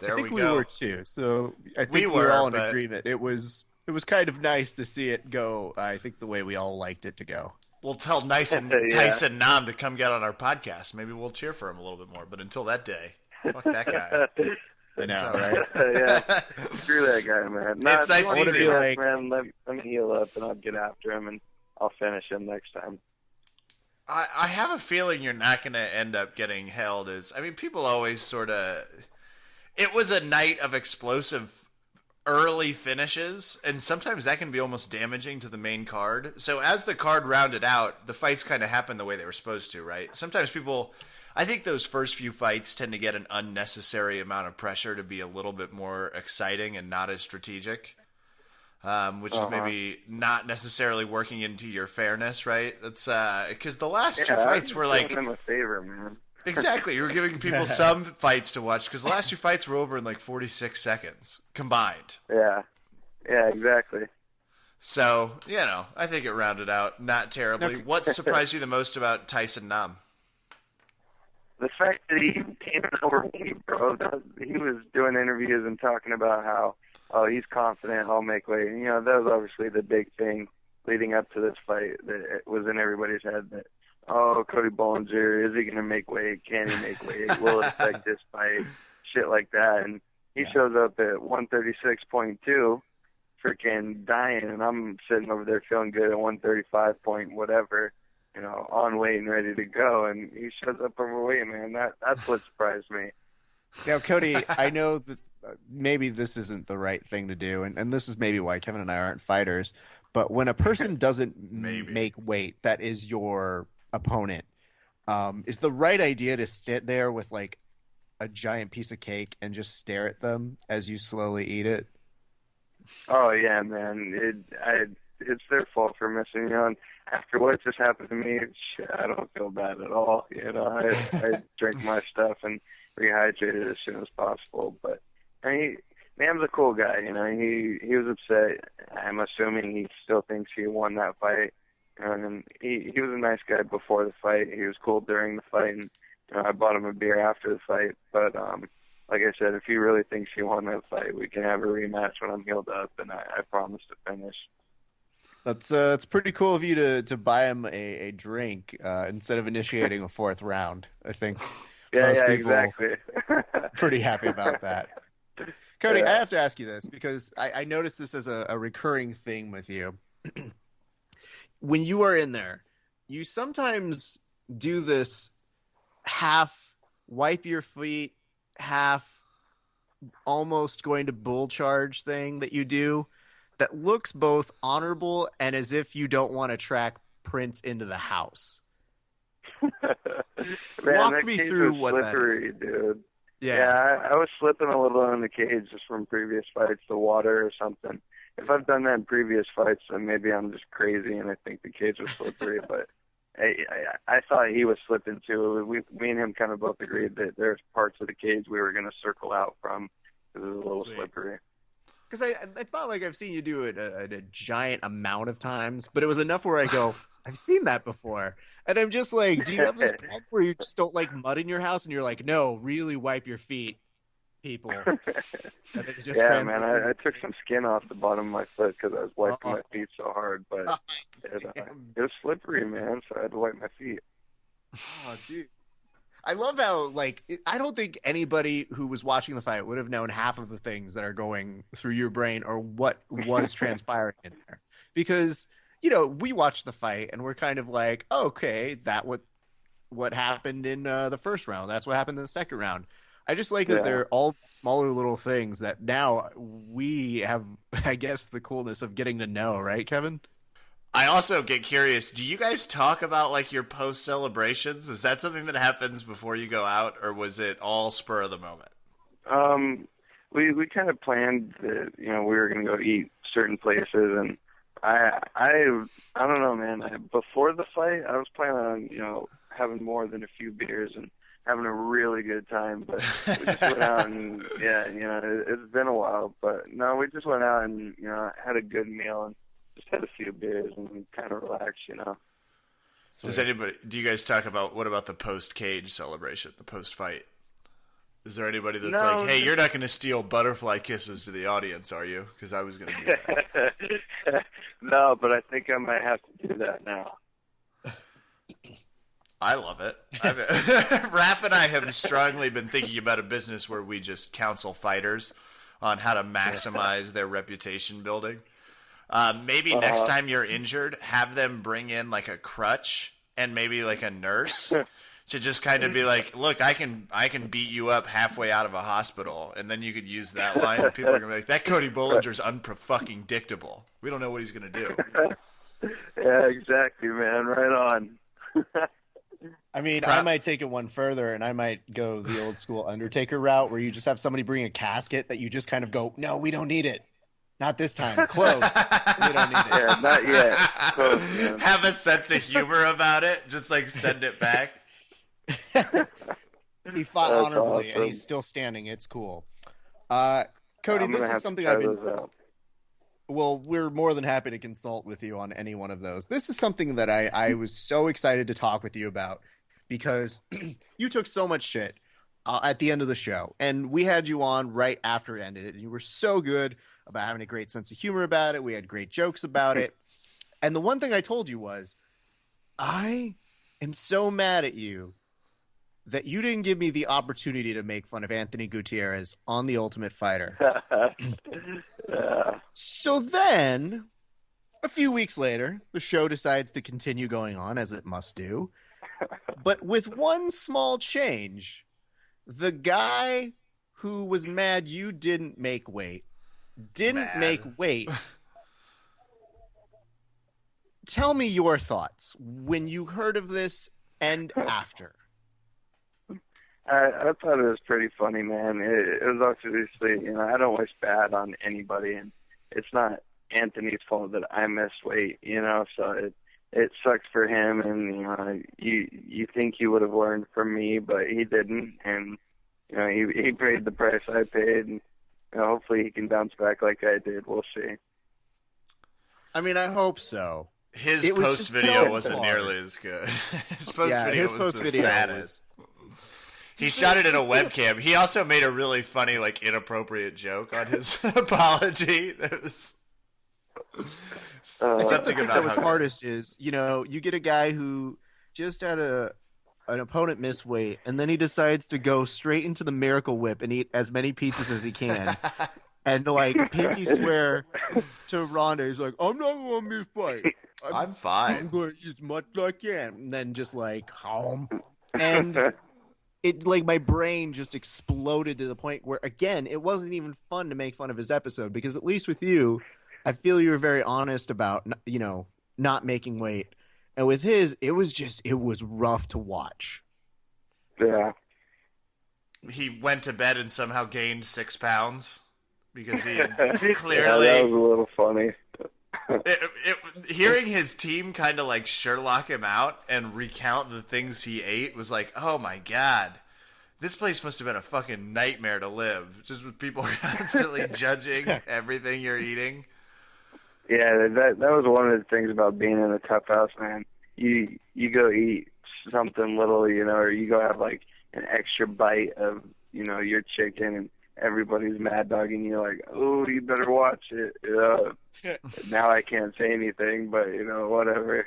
[SPEAKER 2] I think we were too. So I think we were all in agreement. It was kind of nice to see it go, I think, the way we all liked it to go.
[SPEAKER 1] We'll tell Tyson Nam to come get on our podcast. Maybe we'll cheer for him a little bit more. But until that day, fuck that guy.
[SPEAKER 2] I know, right?
[SPEAKER 3] Yeah, screw that guy, man.
[SPEAKER 1] It's nice and easy.
[SPEAKER 3] Man, let me heal up, and I'll get after him, and I'll finish him next time.
[SPEAKER 1] I have a feeling you're not going to end up getting held people always sort of... It was a night of explosive early finishes, and sometimes that can be almost damaging to the main card. So as the card rounded out, the fights kind of happened the way they were supposed to, right? Sometimes I think those first few fights tend to get an unnecessary amount of pressure to be a little bit more exciting and not as strategic, which is maybe not necessarily working into your fairness, right? That's because the last 2 fights were like...
[SPEAKER 3] I'm a favor, man.
[SPEAKER 1] Exactly. You were giving people some fights to watch because the last 2 fights were over in like 46 seconds combined.
[SPEAKER 3] Yeah, exactly.
[SPEAKER 1] So, I think it rounded out not terribly. What surprised you the most about Tyson Nam?
[SPEAKER 3] The fact that he came over me, bro. He was doing interviews and talking about how, he's confident, I'll make weight. And, that was obviously the big thing leading up to this fight that was in everybody's head that, Cody Bollinger, is he going to make weight? Can he make weight? Will it affect this fight? Shit like that. And he shows up at 136.2, freaking dying, and I'm sitting over there feeling good at 135 point whatever, on weight and ready to go. And he shows up overweight, man. That's what surprised me.
[SPEAKER 2] Now, Cody, I know that maybe this isn't the right thing to do, and this is maybe why Kevin and I aren't fighters, but when a person doesn't make weight, that is your opponent, is the right idea to sit there with like a giant piece of cake and just stare at them as you slowly eat it?
[SPEAKER 3] Oh yeah, man. It's their fault for missing. And after what just happened to me, shit, I don't feel bad at all. I drank my stuff and rehydrated as soon as possible. But Man's a cool guy. He was upset. I'm assuming he still thinks he won that fight. And he was a nice guy before the fight. He was cool during the fight, and I bought him a beer after the fight. But like I said, if he really thinks he won that fight, we can have a rematch when I'm healed up, and I promise to finish.
[SPEAKER 2] That's it's pretty cool of you to buy him a drink instead of initiating a 4th round. I think most people
[SPEAKER 3] exactly.
[SPEAKER 2] pretty happy about that. Cody, I have to ask you this because I noticed this as a recurring thing with you. When you are in there, you sometimes do this half wipe your feet, half almost going to bull charge thing that you do that looks both honorable and as if you don't want to track Prince into the house.
[SPEAKER 3] Man,
[SPEAKER 2] walk me through what
[SPEAKER 3] slippery,
[SPEAKER 2] that is.
[SPEAKER 3] Dude.
[SPEAKER 2] Yeah,
[SPEAKER 3] I was slipping a little in the cage just from previous fights, the water or something. If I've done that in previous fights, then maybe I'm just crazy and I think the cage was slippery. But I thought he was slipping too. Me and him kind of both agreed that there's parts of the cage we were going to circle out from because it was a little slippery.
[SPEAKER 2] Because it's not like I've seen you do it a giant amount of times, but it was enough where I go, I've seen that before. And I'm just like, do you have this problem where you just don't like mud in your house? And you're like, no, really wipe your feet, people. And then it just
[SPEAKER 3] Yeah, man,
[SPEAKER 2] translates
[SPEAKER 3] I took some skin off the bottom of my foot because I was wiping my feet so hard, but it was slippery, man, so I had to wipe my feet.
[SPEAKER 2] Oh, dude. I love how, like, I don't think anybody who was watching the fight would have known half of the things that are going through your brain or what was transpiring in there. Because, you know, we watched the fight and we're kind of like, oh, okay, what happened in the first round. That's what happened in the second round. I just like that they're all smaller little things that now we have, I guess, the coolness of getting to know, right, Kevin?
[SPEAKER 1] I also get curious, do you guys talk about like your post celebrations? Is that something that happens before you go out, or was it all spur of the moment?
[SPEAKER 3] We kind of planned that, you know, we were going to go eat certain places, and I don't know, man. Before the fight, I was planning on, you know, having more than a few beers and having a really good time, but we just went out and, yeah, you know, it's been a while, but no, we just went out and, you know, had a good meal and just had a few beers and kind of relaxed, you know.
[SPEAKER 1] Do you guys talk about, what about the post-cage celebration, the post-fight? Is there anybody that's like, hey, you're not going to steal butterfly kisses to the audience, are you? Because I was going to do that.
[SPEAKER 3] No, but I think I might have to do that now.
[SPEAKER 1] I love it. Raph and I have strongly been thinking about a business where we just counsel fighters on how to maximize their reputation building. Maybe next time you're injured, have them bring in like a crutch and maybe like a nurse to just kind of be like, look, I can beat you up halfway out of a hospital, and then you could use that line, and people are gonna be like, that Cody Bollinger's unfucking dictable. We don't know what he's gonna do.
[SPEAKER 3] Yeah, exactly, man. Right on.
[SPEAKER 2] I mean, I might take it one further, and I might go the old school Undertaker route, where you just have somebody bring a casket that you just kind of go, no, we don't need it. Not this time. Close. We don't need it.
[SPEAKER 3] Yeah, not yet. Close, man.
[SPEAKER 1] Have a sense of humor about it. Just like send it back.
[SPEAKER 2] He fought honorably, and he's still standing. It's cool. Cody, this is something I've been... Well, we're more than happy to consult with you on any one of those. This is something that I was so excited to talk with you about because you took so much shit at the end of the show, and we had you on right after it ended, and you were so good about having a great sense of humor about it. We had great jokes about it. And the one thing I told you was, I am so mad at you that you didn't give me the opportunity to make fun of Anthony Gutierrez on The Ultimate Fighter. So then, a few weeks later, the show decides to continue going on, as it must do. But with one small change, the guy who was mad you didn't make weight didn't make weight. Tell me your thoughts when you heard of this and after.
[SPEAKER 3] I thought it was pretty funny, man. It was obviously, you know, I don't wish bad on anybody, and it's not Anthony's fault that I missed weight, you know, so it sucks for him, and, you know, you think he would have learned from me, but he didn't, and, you know, he paid the price I paid, and, you know, hopefully he can bounce back like I did. We'll see.
[SPEAKER 2] I mean, I hope so.
[SPEAKER 1] His post video wasn't nearly as good. His post video was the saddest. He shot it in a webcam. He also made a really funny, like, inappropriate joke on his apology. That was something about
[SPEAKER 2] that was hardest is, you know, you get a guy who just had an opponent miss weight, and then he decides to go straight into the Miracle Whip and eat as many pizzas as he can. And, like, pinky swear to Ronda, he's like, I'm not going to miss weight.
[SPEAKER 1] I'm fine.
[SPEAKER 2] I'm going to eat as much as I can. And then just, like, home. And it, like, my brain just exploded to the point where, again, it wasn't even fun to make fun of his episode, because at least with you, I feel you were very honest about, you know, not making weight. And with his, it was rough to watch.
[SPEAKER 3] Yeah.
[SPEAKER 1] He went to bed and somehow gained 6 pounds because he had clearly...
[SPEAKER 3] Yeah, that was a little funny.
[SPEAKER 1] Hearing his team kind of like Sherlock him out and recount the things he ate was like, oh my God, this place must have been a fucking nightmare to live, just with people constantly judging everything you're eating.
[SPEAKER 3] Yeah, that was one of the things about being in a tough house, man. you go eat something little, you know, or you go have like an extra bite of, you know, your chicken, and everybody's mad dogging you like, oh, you better watch it. Now I can't say anything, but you know, whatever.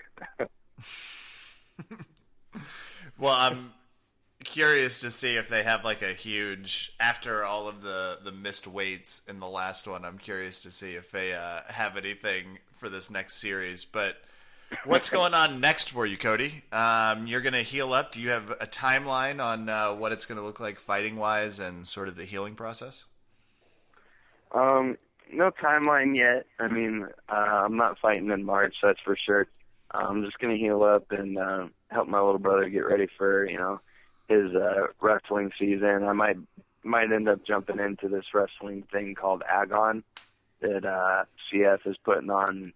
[SPEAKER 1] Well, I'm curious to see if they have like a huge, after all of the missed weights in the last one, I'm curious to see if they have anything for this next series. But what's going on next for you, Cody? You're going to heal up. Do you have a timeline on what it's going to look like fighting-wise and sort of the healing process?
[SPEAKER 3] No timeline yet. I mean, I'm not fighting in March, that's for sure. I'm just going to heal up and help my little brother get ready for, you know, his wrestling season. I might end up jumping into this wrestling thing called Agon that CF is putting on.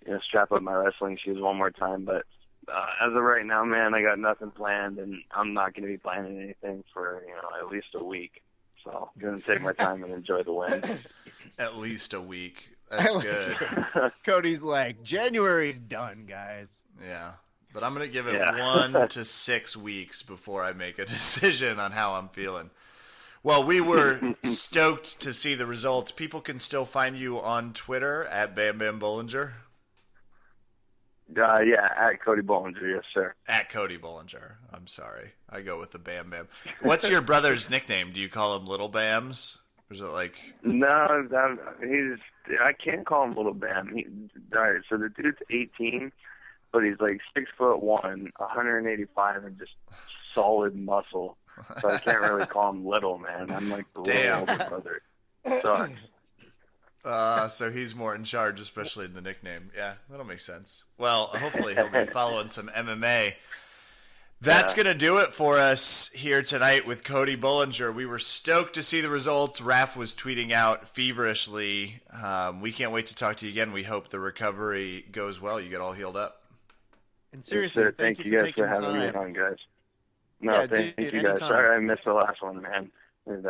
[SPEAKER 3] You know, strap up my wrestling shoes one more time. But as of right now, man, I got nothing planned, and I'm not going to be planning anything for, you know, at least a week. So I'm going to take my time and enjoy the win.
[SPEAKER 1] At least a week. That's good.
[SPEAKER 2] Cody's like, January's done, guys.
[SPEAKER 1] Yeah. But I'm going to give it 1 to 6 weeks before I make a decision on how I'm feeling. Well, we were stoked to see the results. People can still find you on Twitter at Bam Bam Bollinger.
[SPEAKER 3] Yeah, at Cody Bollinger, yes, sir.
[SPEAKER 1] At Cody Bollinger. I'm sorry. I go with the Bam Bam. What's your brother's nickname? Do you call him Little Bams? Or is it like...
[SPEAKER 3] No, I can't call him Little Bam. All right, so the dude's 18, but he's like 6'1", 185, and just solid muscle. So I can't really call him Little, man. I'm like the little older brother. Sucks.
[SPEAKER 1] So he's more in charge, especially in the nickname. Yeah, that'll make sense. Well, hopefully he'll be following some MMA. That's going to do it for us here tonight with Cody Bollinger. We were stoked to see the results. Raph was tweeting out feverishly. We can't wait to talk to you again. We hope the recovery goes well. You get all healed up.
[SPEAKER 2] And seriously,
[SPEAKER 3] yes, thank you guys for having me on, guys. No,
[SPEAKER 2] Yeah,
[SPEAKER 3] thank
[SPEAKER 2] dude,
[SPEAKER 3] you guys.
[SPEAKER 2] anytime.
[SPEAKER 3] Sorry I missed the last one, man. It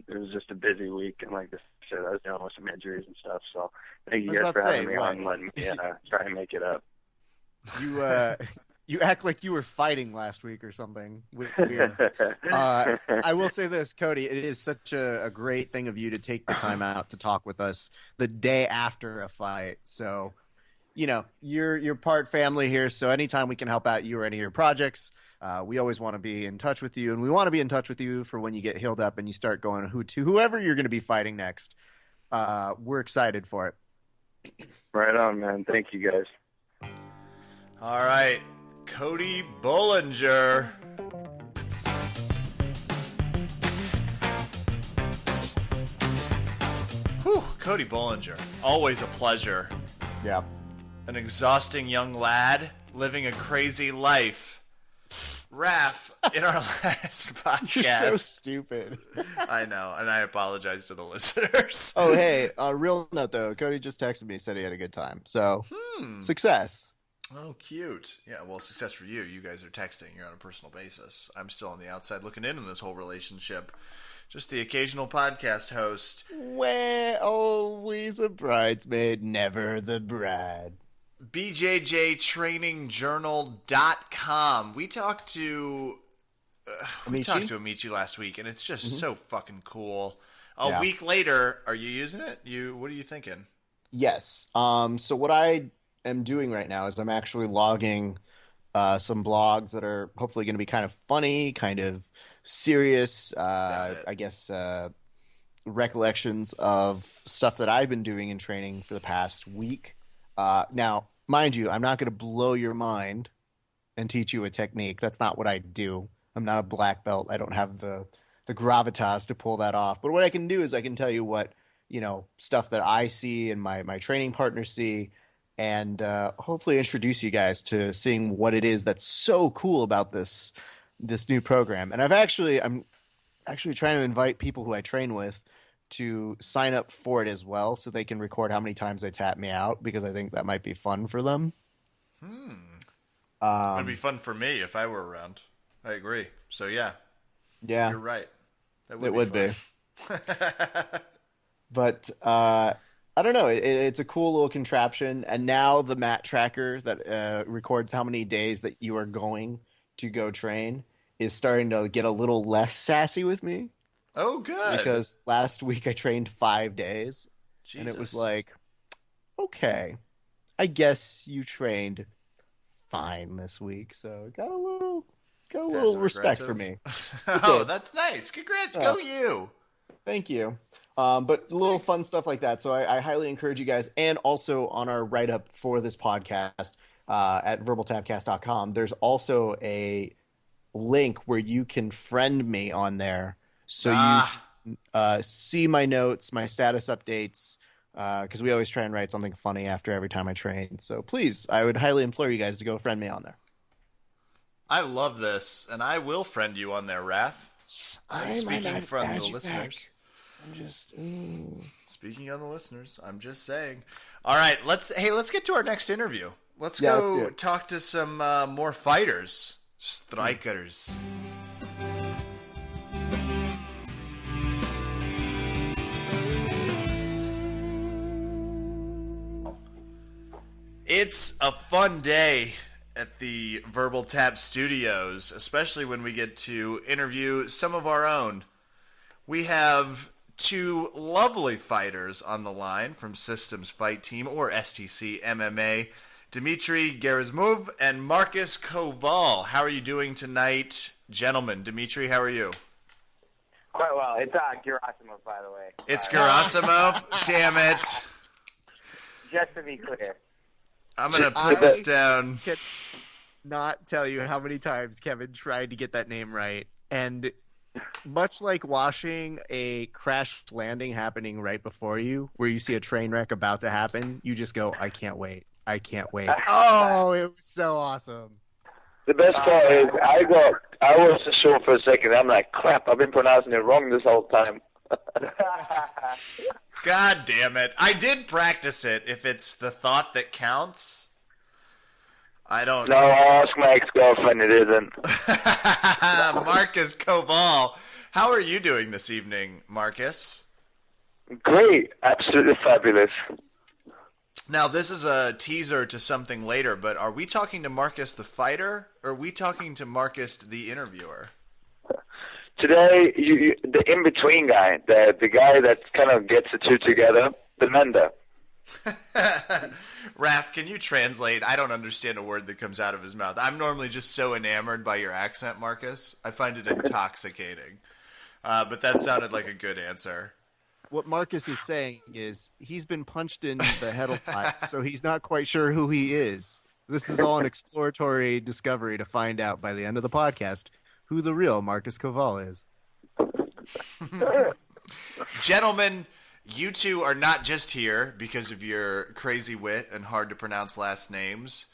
[SPEAKER 3] was just a busy week, and like I said, I was dealing with some injuries and stuff. So thank you
[SPEAKER 2] I was
[SPEAKER 3] guys
[SPEAKER 2] about
[SPEAKER 3] for
[SPEAKER 2] to say,
[SPEAKER 3] having me on and letting me try and make it up.
[SPEAKER 2] You act like you were fighting last week or something. Weird. I will say this, Cody, it is such a great thing of you to take the time out to talk with us the day after a fight. So, you know, you're part family here, so anytime we can help out you or any of your projects, we always want to be in touch with you, and we want to be in touch with you for when you get healed up and you start going to whoever you're going to be fighting next. We're excited for it.
[SPEAKER 3] Right on, man. Thank you guys.
[SPEAKER 1] All right. Cody Bollinger. Whew, Cody Bollinger. Always a pleasure.
[SPEAKER 2] Yeah.
[SPEAKER 1] An exhausting young lad living a crazy life. Raph, in our last podcast.
[SPEAKER 2] You're so stupid.
[SPEAKER 1] I know, and I apologize to the listeners.
[SPEAKER 2] Oh, hey, real note, though. Cody just texted me, said he had a good time. So, success.
[SPEAKER 1] Oh, cute. Yeah, well, success for you. You guys are texting. You're on a personal basis. I'm still on the outside looking in this whole relationship. Just the occasional podcast host.
[SPEAKER 2] We're always a bridesmaid, never the bride.
[SPEAKER 1] BJJTrainingJournal.com. We talked to Amici last week, and it's just so fucking cool. A week later, are you using it? What are you thinking?
[SPEAKER 2] Yes. So what I am doing right now is I'm actually logging some blogs that are hopefully going to be kind of funny, kind of serious, I guess, recollections of stuff that I've been doing in training for the past week. Now, mind you, I'm not going to blow your mind and teach you a technique. That's not what I do. I'm not a black belt. I don't have the gravitas to pull that off. But what I can do is I can tell you what, stuff that I see and my training partners see, and hopefully introduce you guys to seeing what it is that's so cool about this new program. And I'm actually trying to invite people who I train with to sign up for it as well, so they can record how many times they tap me out, because I think that might be fun for them.
[SPEAKER 1] It'd be fun for me if I were around. I agree. So yeah, you're right. That would be.
[SPEAKER 2] But I I don't know. It's a cool little contraption, and now the mat tracker that records how many days that you are going to go train is starting to get a little less sassy with me
[SPEAKER 1] Oh, good.
[SPEAKER 2] because last week I trained 5 days, and it was
[SPEAKER 1] Jesus.
[SPEAKER 2] like, okay, I guess you trained fine this week, so got a little
[SPEAKER 1] Passive
[SPEAKER 2] respect for
[SPEAKER 1] aggressive.
[SPEAKER 2] me. It
[SPEAKER 1] Oh,
[SPEAKER 2] did.
[SPEAKER 1] that's nice. Congrats.
[SPEAKER 2] Uh,
[SPEAKER 1] Go you.
[SPEAKER 2] Thank you. But little fun stuff like that. So I highly encourage you guys. And also on our write up for this podcast at verbaltabcast.com, there's also a link where you can friend me on there. So you
[SPEAKER 1] Ah,
[SPEAKER 2] see my notes, my status updates, because we always try and write something funny after every time I train. So please, I would highly implore you guys to go friend me on there.
[SPEAKER 1] I love this, and I will friend you on there, Raph.
[SPEAKER 2] I might
[SPEAKER 1] Speaking
[SPEAKER 2] not
[SPEAKER 1] from
[SPEAKER 2] add
[SPEAKER 1] the
[SPEAKER 2] you
[SPEAKER 1] listeners.
[SPEAKER 2] back. I'm just.
[SPEAKER 1] Speaking on the listeners, I'm just saying. All right, let's get to our next interview. Let's
[SPEAKER 2] Yeah, let's do
[SPEAKER 1] go
[SPEAKER 2] it.
[SPEAKER 1] talk to some more fighters, strikers. It's a fun day at the Verbal Tap Studios, especially when we get to interview some of our own. We have two lovely fighters on the line from Systems Fight Team, or STC MMA, Dmitiry Gerasimov and Marcus Kowal. How are you doing tonight, gentlemen? Dmitry, how are you?
[SPEAKER 4] Quite well. It's Gerasimov, by the way.
[SPEAKER 1] It's Gerasimov. Damn it.
[SPEAKER 4] Just to be clear.
[SPEAKER 1] I'm going to put this down.
[SPEAKER 2] Can not tell you how many times Kevin tried to get that name right. And much like watching a crash landing happening right before you, where you see a train wreck about to happen, you just go, I can't wait. I can't wait. Oh, it was so awesome.
[SPEAKER 3] The best part is I was sure for a second. I'm like, crap, I've been pronouncing it wrong this whole time.
[SPEAKER 1] God damn it. I did practice it. If it's the thought that counts, I don't
[SPEAKER 3] No, I'll ask my ex-girlfriend. It isn't.
[SPEAKER 1] Marcus Kowal. How are you doing this evening, Marcus?
[SPEAKER 3] Great. Absolutely fabulous.
[SPEAKER 1] Now, this is a teaser to something later, but are we talking to Marcus the fighter, or are we talking to Marcus the interviewer?
[SPEAKER 3] Today, the in-between guy, the guy that kind of gets the two together, the mender.
[SPEAKER 1] Raph, can you translate? I don't understand a word that comes out of his mouth. I'm normally just so enamored by your accent, Marcus. I find it intoxicating. But that sounded like a good answer.
[SPEAKER 2] What Marcus is saying is he's been punched in the head a lot, so he's not quite sure who he is. This is all an exploratory discovery to find out by the end of the podcast who the real Marcus Kowal is.
[SPEAKER 1] Gentlemen, you two are not just here because of your crazy wit and hard to pronounce last names.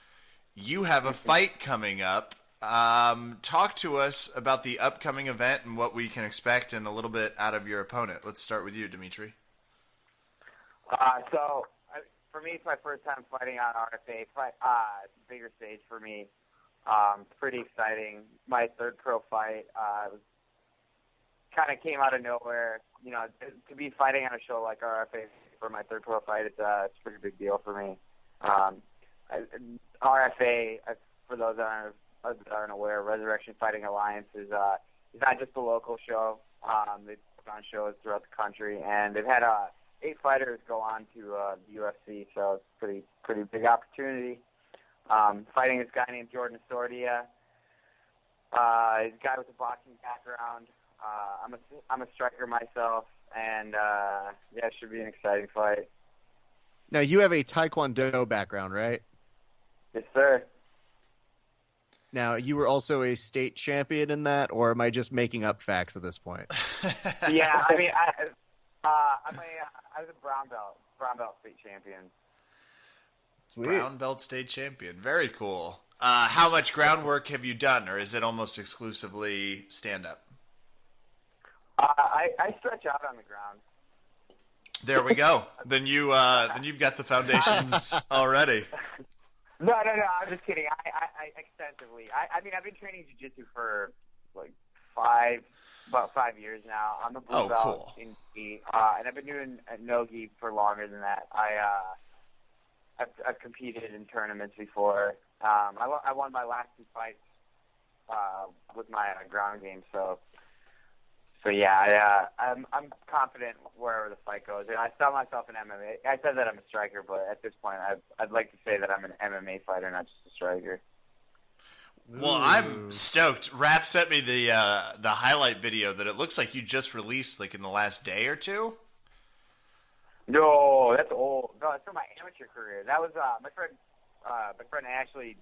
[SPEAKER 1] You have a fight coming up. Talk to us about the upcoming event and what we can expect and a little bit out of your opponent. Let's start with you, Dmitry.
[SPEAKER 4] For me, it's my first time fighting on RFA. It's a bigger stage for me. It's pretty exciting. My third pro fight kind of came out of nowhere. You know, to be fighting on a show like RFA for my third pro fight, it's a pretty big deal for me. RFA, for those that aren't aware, Resurrection Fighting Alliance is not just a local show. They put on shows throughout the country, and they've had 8 fighters go on to the UFC, so it's a pretty big opportunity. Fighting this guy named Jordan Sordia. He's a guy with a boxing background. I'm a striker myself, and it should be an exciting fight.
[SPEAKER 2] Now, you have a Taekwondo background, right?
[SPEAKER 4] Yes, sir.
[SPEAKER 2] Now, you were also a state champion in that, or am I just making up facts at this point?
[SPEAKER 4] Yeah, I mean, I was a brown belt state champion.
[SPEAKER 2] Sweet.
[SPEAKER 1] Brown belt state champion. Very cool. How much groundwork have you done, or is it almost exclusively stand-up?
[SPEAKER 4] I stretch out on the ground.
[SPEAKER 1] There we go. Then you've got the foundations already.
[SPEAKER 4] No, I'm just kidding. I extensively. I mean, I've been training jiu-jitsu for like about 5 years now. I'm a blue belt
[SPEAKER 1] cool.
[SPEAKER 4] in gi, and I've been doing no gi for longer than that. I've competed in tournaments before. I won my last 2 fights with my ground game. So yeah, I'm confident wherever the fight goes. And I saw myself in MMA. I said that I'm a striker, but at this point, I'd like to say that I'm an MMA fighter, not just a striker.
[SPEAKER 1] Well, I'm stoked. Raph sent me the highlight video that it looks like you just released like in the last day or two.
[SPEAKER 4] No, that's old. No, it's from my amateur career. That was my friend Ashley,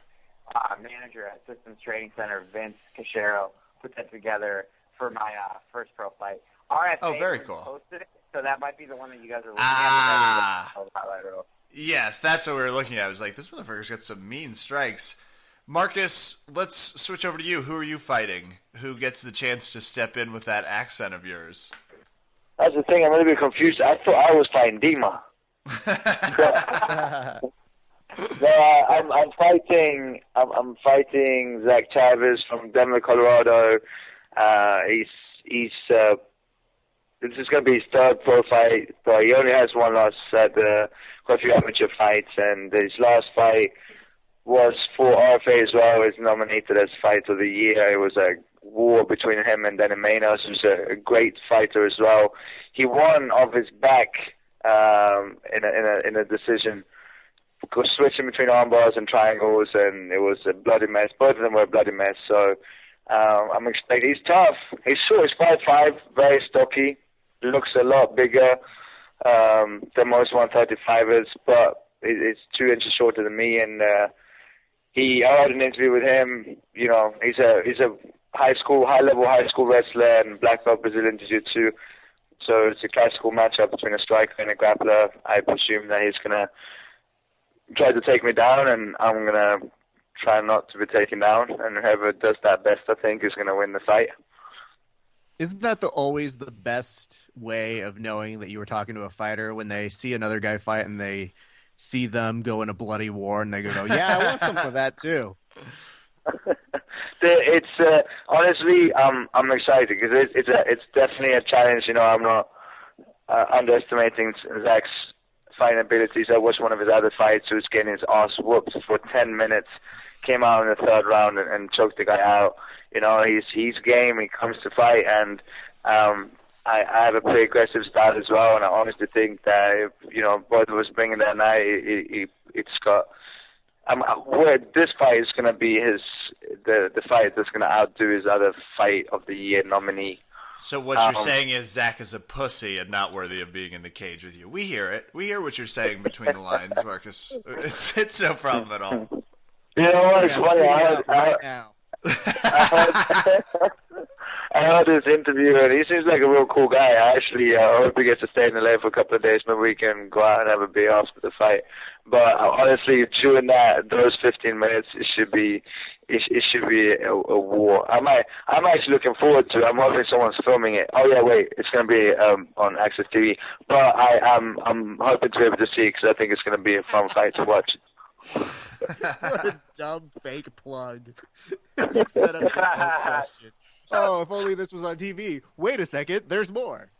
[SPEAKER 4] manager at Systems Training Center, Vince Cachero, put that together for my first pro fight. RFA
[SPEAKER 1] very cool.
[SPEAKER 4] Posted it, so that might be the one that you guys are looking
[SPEAKER 1] at.
[SPEAKER 4] Highlight.
[SPEAKER 1] Yes, that's what we were looking at. I was like, this motherfucker's got some mean strikes. Marcus, let's switch over to you. Who are you fighting? Who gets the chance to step in with that accent of yours?
[SPEAKER 5] That's the thing. I'm a little bit confused. I thought I was fighting Dima. No, I'm fighting. I'm fighting Zach Chavez from Denver, Colorado. He's this is going to be his 3rd pro fight, but he only has 1 loss at quite a few amateur fights, and his last fight was for RFA as well. Is nominated as Fight of the Year. It was a war between him and Danny Manos, who's a great fighter as well. He won off his back in a decision, switching between arm bars and triangles, and it was a bloody mess. Both of them were a bloody mess. So I'm expecting. He's tough. He's short. He's 5'5", very stocky. Looks a lot bigger than most 135ers, but it's 2 inches shorter than me. And I had an interview with him. You know, he's a high-level high school wrestler and black belt Brazilian Jiu-Jitsu. So it's a classical matchup between a striker and a grappler. I presume that he's gonna try to take me down, and I'm gonna try not to be taken down. And whoever does that best, I think, is gonna win the fight.
[SPEAKER 2] Isn't that always the best way of knowing that you were talking to a fighter, when they see another guy fight and they see them go in a bloody war and they go, yeah, I want some of that too.
[SPEAKER 5] It's honestly, I'm excited because it's definitely a challenge. You know, I'm not underestimating Zach's fighting abilities. I watched one of his other fights who was getting his ass whooped for 10 minutes, came out in the 3rd round and choked the guy out. You know, he's game. He comes to fight, and I have a pretty aggressive style as well. And I honestly think that if, you know, both of us bring in that night, it's got. This fight is going to be the fight that's going to outdo his other Fight of the Year nominee.
[SPEAKER 1] So what you're saying is Zach is a pussy and not worthy of being in the cage with you. We hear it. We hear what you're saying between the lines, Marcus. It's no problem at all.
[SPEAKER 5] You know what? It's funny. I heard this interview, and he seems like a real cool guy. I hope he gets to stay in LA for a couple of days. Maybe we can go out and have a beer after the fight. But honestly, during those 15 minutes, it should be a war. I'm actually looking forward to it. I'm hoping someone's filming it. Oh yeah, wait, it's going to be on Access TV. But I'm hoping to be able to see it because I think it's going to be a fun fight to watch.
[SPEAKER 2] What a dumb fake plug. You set up your own question. Oh, if only this was on TV. Wait a second, there's more.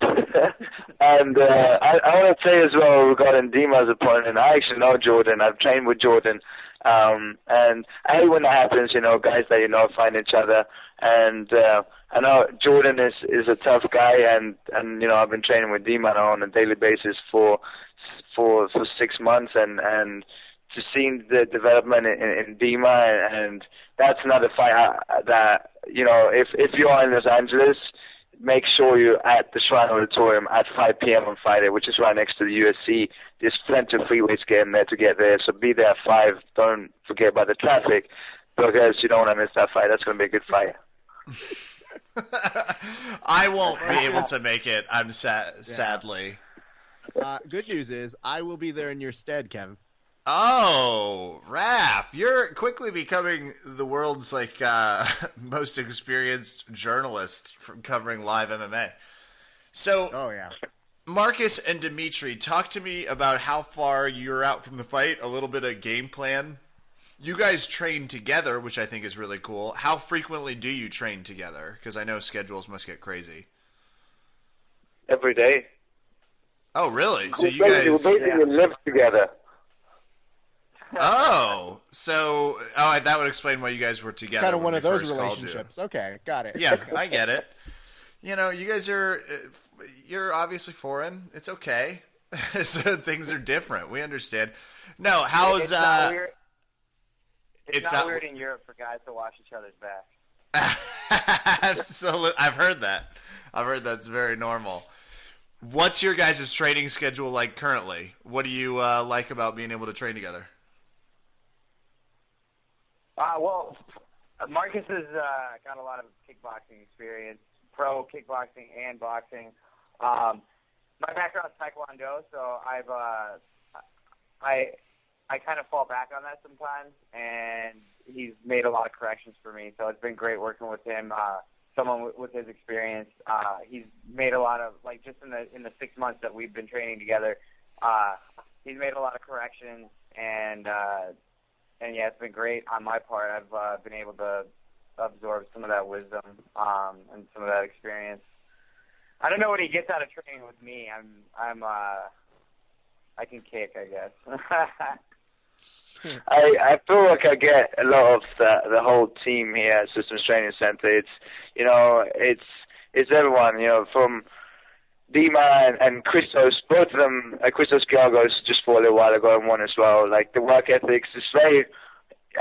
[SPEAKER 5] And I want to say as well regarding Dima's opponent, I actually know Jordan. I've trained with Jordan. And I hate when that happens, you know, guys that you know find each other. And I know Jordan is a tough guy, and you know, I've been training with Dima now on a daily basis for 6 months, and to see the development in Dima, and that's another fight that, you know, if you are in Los Angeles, make sure you're at the Shrine Auditorium at 5 p.m. on Friday, which is right next to the USC. There's plenty of freeways getting there to get there, so be there at 5. Don't forget about the traffic, because you don't want to miss that fight. That's going to be a good fight.
[SPEAKER 1] I won't be able to make it, sadly.
[SPEAKER 2] Good news is I will be there in your stead, Kevin.
[SPEAKER 1] Oh, Raph, you're quickly becoming the world's most experienced journalist from covering live MMA. So,
[SPEAKER 2] oh yeah,
[SPEAKER 1] Marcus and Dmitiry, talk to me about how far you're out from the fight. A little bit of game plan. You guys train together, which I think is really cool. How frequently do you train together? Because I know schedules must get crazy.
[SPEAKER 5] Every day.
[SPEAKER 1] Oh, really? So
[SPEAKER 5] We
[SPEAKER 1] you guys...
[SPEAKER 5] basically live together.
[SPEAKER 1] Oh, so that would explain why you guys were together.
[SPEAKER 2] Kind of
[SPEAKER 1] when
[SPEAKER 2] one of
[SPEAKER 1] we
[SPEAKER 2] those
[SPEAKER 1] first called you.
[SPEAKER 2] relationships. Okay, got it.
[SPEAKER 1] Yeah, I get it. You know, you guys you're obviously foreign. It's okay. So things are different. We understand. No, how's
[SPEAKER 4] It's not weird. It's not weird in Europe for guys to watch each other's back.
[SPEAKER 1] Absolutely. I've heard that. I've heard that's very normal. What's your guys' training schedule like currently? What do you like about being able to train together?
[SPEAKER 4] Well, Marcus has got a lot of kickboxing experience, pro kickboxing and boxing. My background is Taekwondo, so I kind of fall back on that sometimes, and he's made a lot of corrections for me. So it's been great working with him. Someone with his experience, he's made a lot of, like, just in the 6 months that we've been training together, he's made a lot of corrections, and yeah, it's been great on my part. I've been able to absorb some of that wisdom and some of that experience. I don't know what he gets out of training with me. I can kick, I guess.
[SPEAKER 5] I feel like I get a lot of the whole team here at Systems Training Center. It's everyone, from Dima and Christos, both of them. Christos Georgos just fought a little while ago and won as well. Like, the work ethics is very.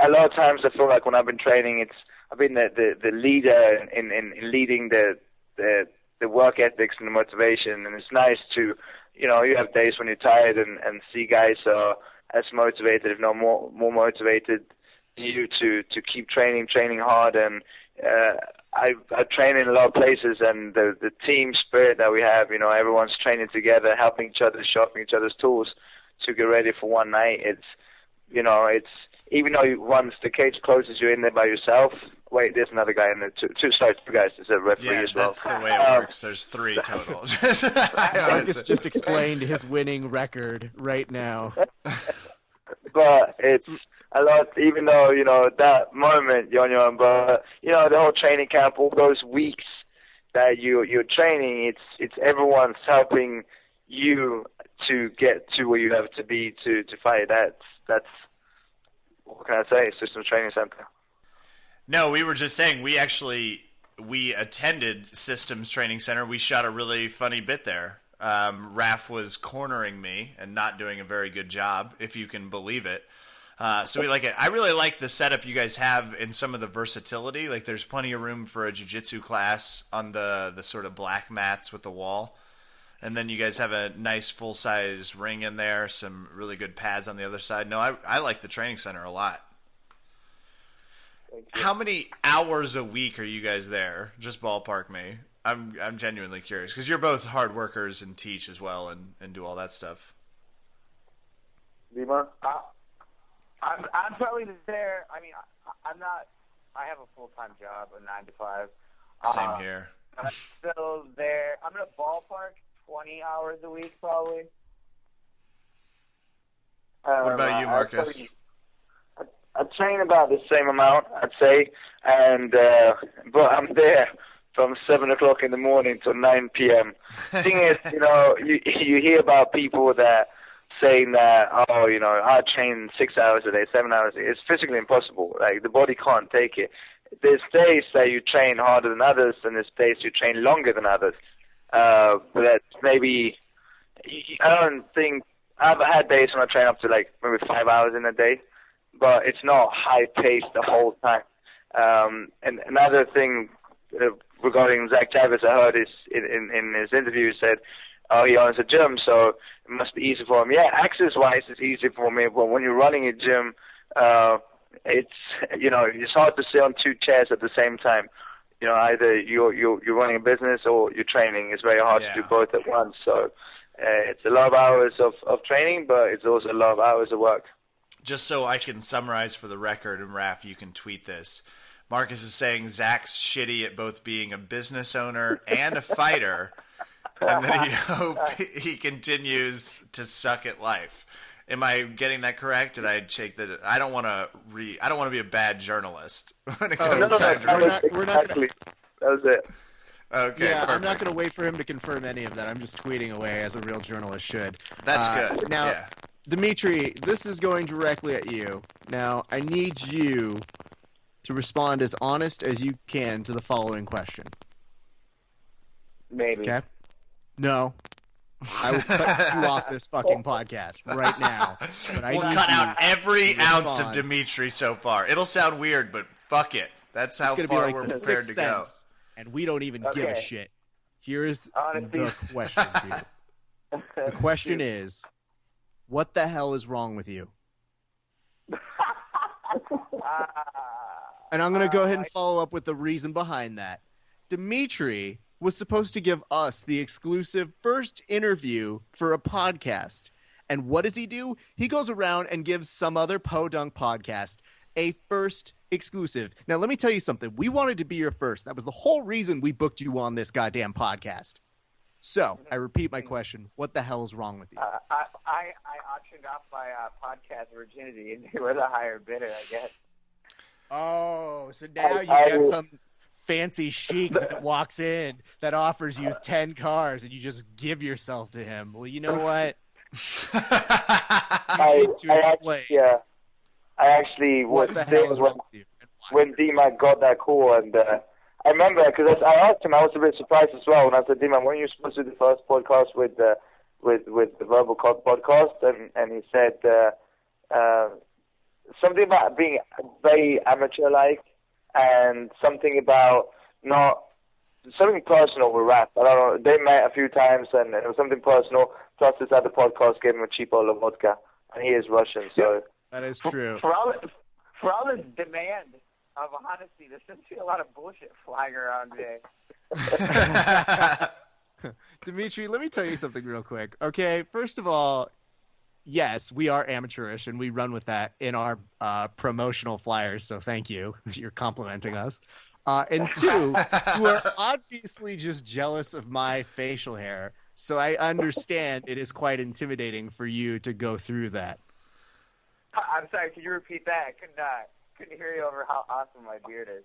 [SPEAKER 5] A lot of times I feel like when I've been training, I've been the leader in leading the work ethics and the motivation, and it's nice to, you have days when you're tired and see guys are as motivated, if not more motivated, you to keep training hard. And I train in a lot of places, and the team spirit that we have, everyone's training together, helping each other, sharpening each other's tools to get ready for one night. It's even though once the cage closes, you're in there by yourself. Wait, there's another guy in there. Two guys. There's a referee as well.
[SPEAKER 1] That's the way it works. There's 3 total.
[SPEAKER 2] Marcus just explained his winning record right now.
[SPEAKER 5] But it's a lot, even though, that moment you're on your own, but, the whole training camp, all those weeks that you're training, it's everyone's helping you to get to where you have to be to fight. That's what can I say? Systems Training Center.
[SPEAKER 1] No, we were just saying we attended Systems Training Center. We shot a really funny bit there. Raph was cornering me and not doing a very good job, if you can believe it. So we like it. I really like the setup you guys have in some of the versatility. Like, there's plenty of room for a jiu-jitsu class on the sort of black mats with the wall. And then you guys have a nice full-size ring in there, some really good pads on the other side. No, I like the training center a lot. How many hours a week are you guys there? Just ballpark me. I'm genuinely curious, because you're both hard workers and teach as well and do all that stuff.
[SPEAKER 5] Dima?
[SPEAKER 4] I'm probably there. I mean, I'm not. I have a full-time job, a 9 to 5.
[SPEAKER 1] Same here.
[SPEAKER 4] I'm still there. I'm in a ballpark 20 hours a week, probably.
[SPEAKER 1] What about you, Marcus?
[SPEAKER 5] I train about the same amount, I'd say, and but I'm there from 7 o'clock in the morning till 9 p.m. Thing is, you hear about people that saying that, I train 6 hours a day, 7 hours a day. It's physically impossible. Like, the body can't take it. There's days that you train harder than others, and there's days you train longer than others. But that's maybe, I don't think, I've had days when I train up to like maybe 5 hours in a day, but it's not high paced the whole time. And another thing regarding Zach Chavez, I heard is in his interview, he said, he owns a gym, so it must be easy for him. Yeah, access wise it's easy for me, but when you're running a gym, it's hard to sit on 2 chairs at the same time. Either you're running a business or you're training. It's very hard to do both at once. So it's a lot of hours of training, but it's also a lot of hours of work.
[SPEAKER 1] Just so I can summarize for the record, and Raph, you can tweet this. Marcus is saying Zach's shitty at both being a business owner and a fighter, and that he hopes he continues to suck at life. Am I getting that correct? Did I take that? I don't want to be a bad journalist when it comes to time direction.
[SPEAKER 2] we're not
[SPEAKER 3] exactly. That was it.
[SPEAKER 1] Okay,
[SPEAKER 2] Yeah,
[SPEAKER 1] perfect.
[SPEAKER 2] I'm not going to wait for him to confirm any of that. I'm just tweeting away as a real journalist should.
[SPEAKER 1] That's good.
[SPEAKER 2] Now,
[SPEAKER 1] yeah.
[SPEAKER 2] Dmitiry, this is going directly at you. Now, I need you to respond as honest as you can to the following question.
[SPEAKER 4] Maybe.
[SPEAKER 2] Okay? No. I will cut you off this fucking podcast right now. But I
[SPEAKER 1] We'll
[SPEAKER 2] need
[SPEAKER 1] cut
[SPEAKER 2] you
[SPEAKER 1] out every
[SPEAKER 2] to
[SPEAKER 1] ounce of
[SPEAKER 2] respond.
[SPEAKER 1] Dmitiry so far. It'll sound weird, but fuck it. That's how
[SPEAKER 2] It's going to
[SPEAKER 1] far
[SPEAKER 2] be like
[SPEAKER 1] we're
[SPEAKER 2] the
[SPEAKER 1] prepared
[SPEAKER 2] Sixth
[SPEAKER 1] to go.
[SPEAKER 2] Sense, and we don't even give a
[SPEAKER 4] Okay.
[SPEAKER 2] shit. Here is
[SPEAKER 4] Honesty.
[SPEAKER 2] the question to you. The question is, what the hell is wrong with you? And I'm going to go ahead and follow up with the reason behind that. Dmitiry was supposed to give us the exclusive first interview for a podcast. And what does he do? He goes around and gives some other podunk podcast a first exclusive. Now, let me tell you something. We wanted to be your first. That was the whole reason we booked you on this goddamn podcast. So, I repeat my question. What the hell is wrong with you?
[SPEAKER 4] I auctioned off my podcast virginity, and they were the higher bidder, I guess.
[SPEAKER 2] Oh, so now you
[SPEAKER 5] I-
[SPEAKER 2] get some fancy sheik that walks in that offers you 10 cars and you just give yourself to him. Well, you know what?
[SPEAKER 5] I,
[SPEAKER 2] need to
[SPEAKER 5] I
[SPEAKER 2] explain.
[SPEAKER 5] actually, yeah, I actually
[SPEAKER 2] What
[SPEAKER 5] was
[SPEAKER 2] the
[SPEAKER 5] there
[SPEAKER 2] hell is wrong with you? And why?
[SPEAKER 5] when Dima got that call, and I remember because I asked him, I was a bit surprised as well when I said, Dima, weren't you supposed to do the first podcast with the Verbal Cop podcast? And he said something about being very amateur-like, and something about not something personal with rap. I don't know. They met a few times, and it was something personal. Plus, this other podcast gave him a cheap bottle of vodka, and he is Russian, so.
[SPEAKER 2] That is true.
[SPEAKER 4] For all this demand of honesty, there seems to be a lot of bullshit flying around today.
[SPEAKER 2] Dmitiry, let me tell you something real quick. Okay, first of all, yes, we are amateurish, and we run with that in our promotional flyers, so thank you. You're complimenting us. And two, you are obviously just jealous of my facial hair, so I understand it is quite intimidating for you to go through that.
[SPEAKER 4] I'm sorry, could you repeat that? I couldn't hear you over how awesome my beard is.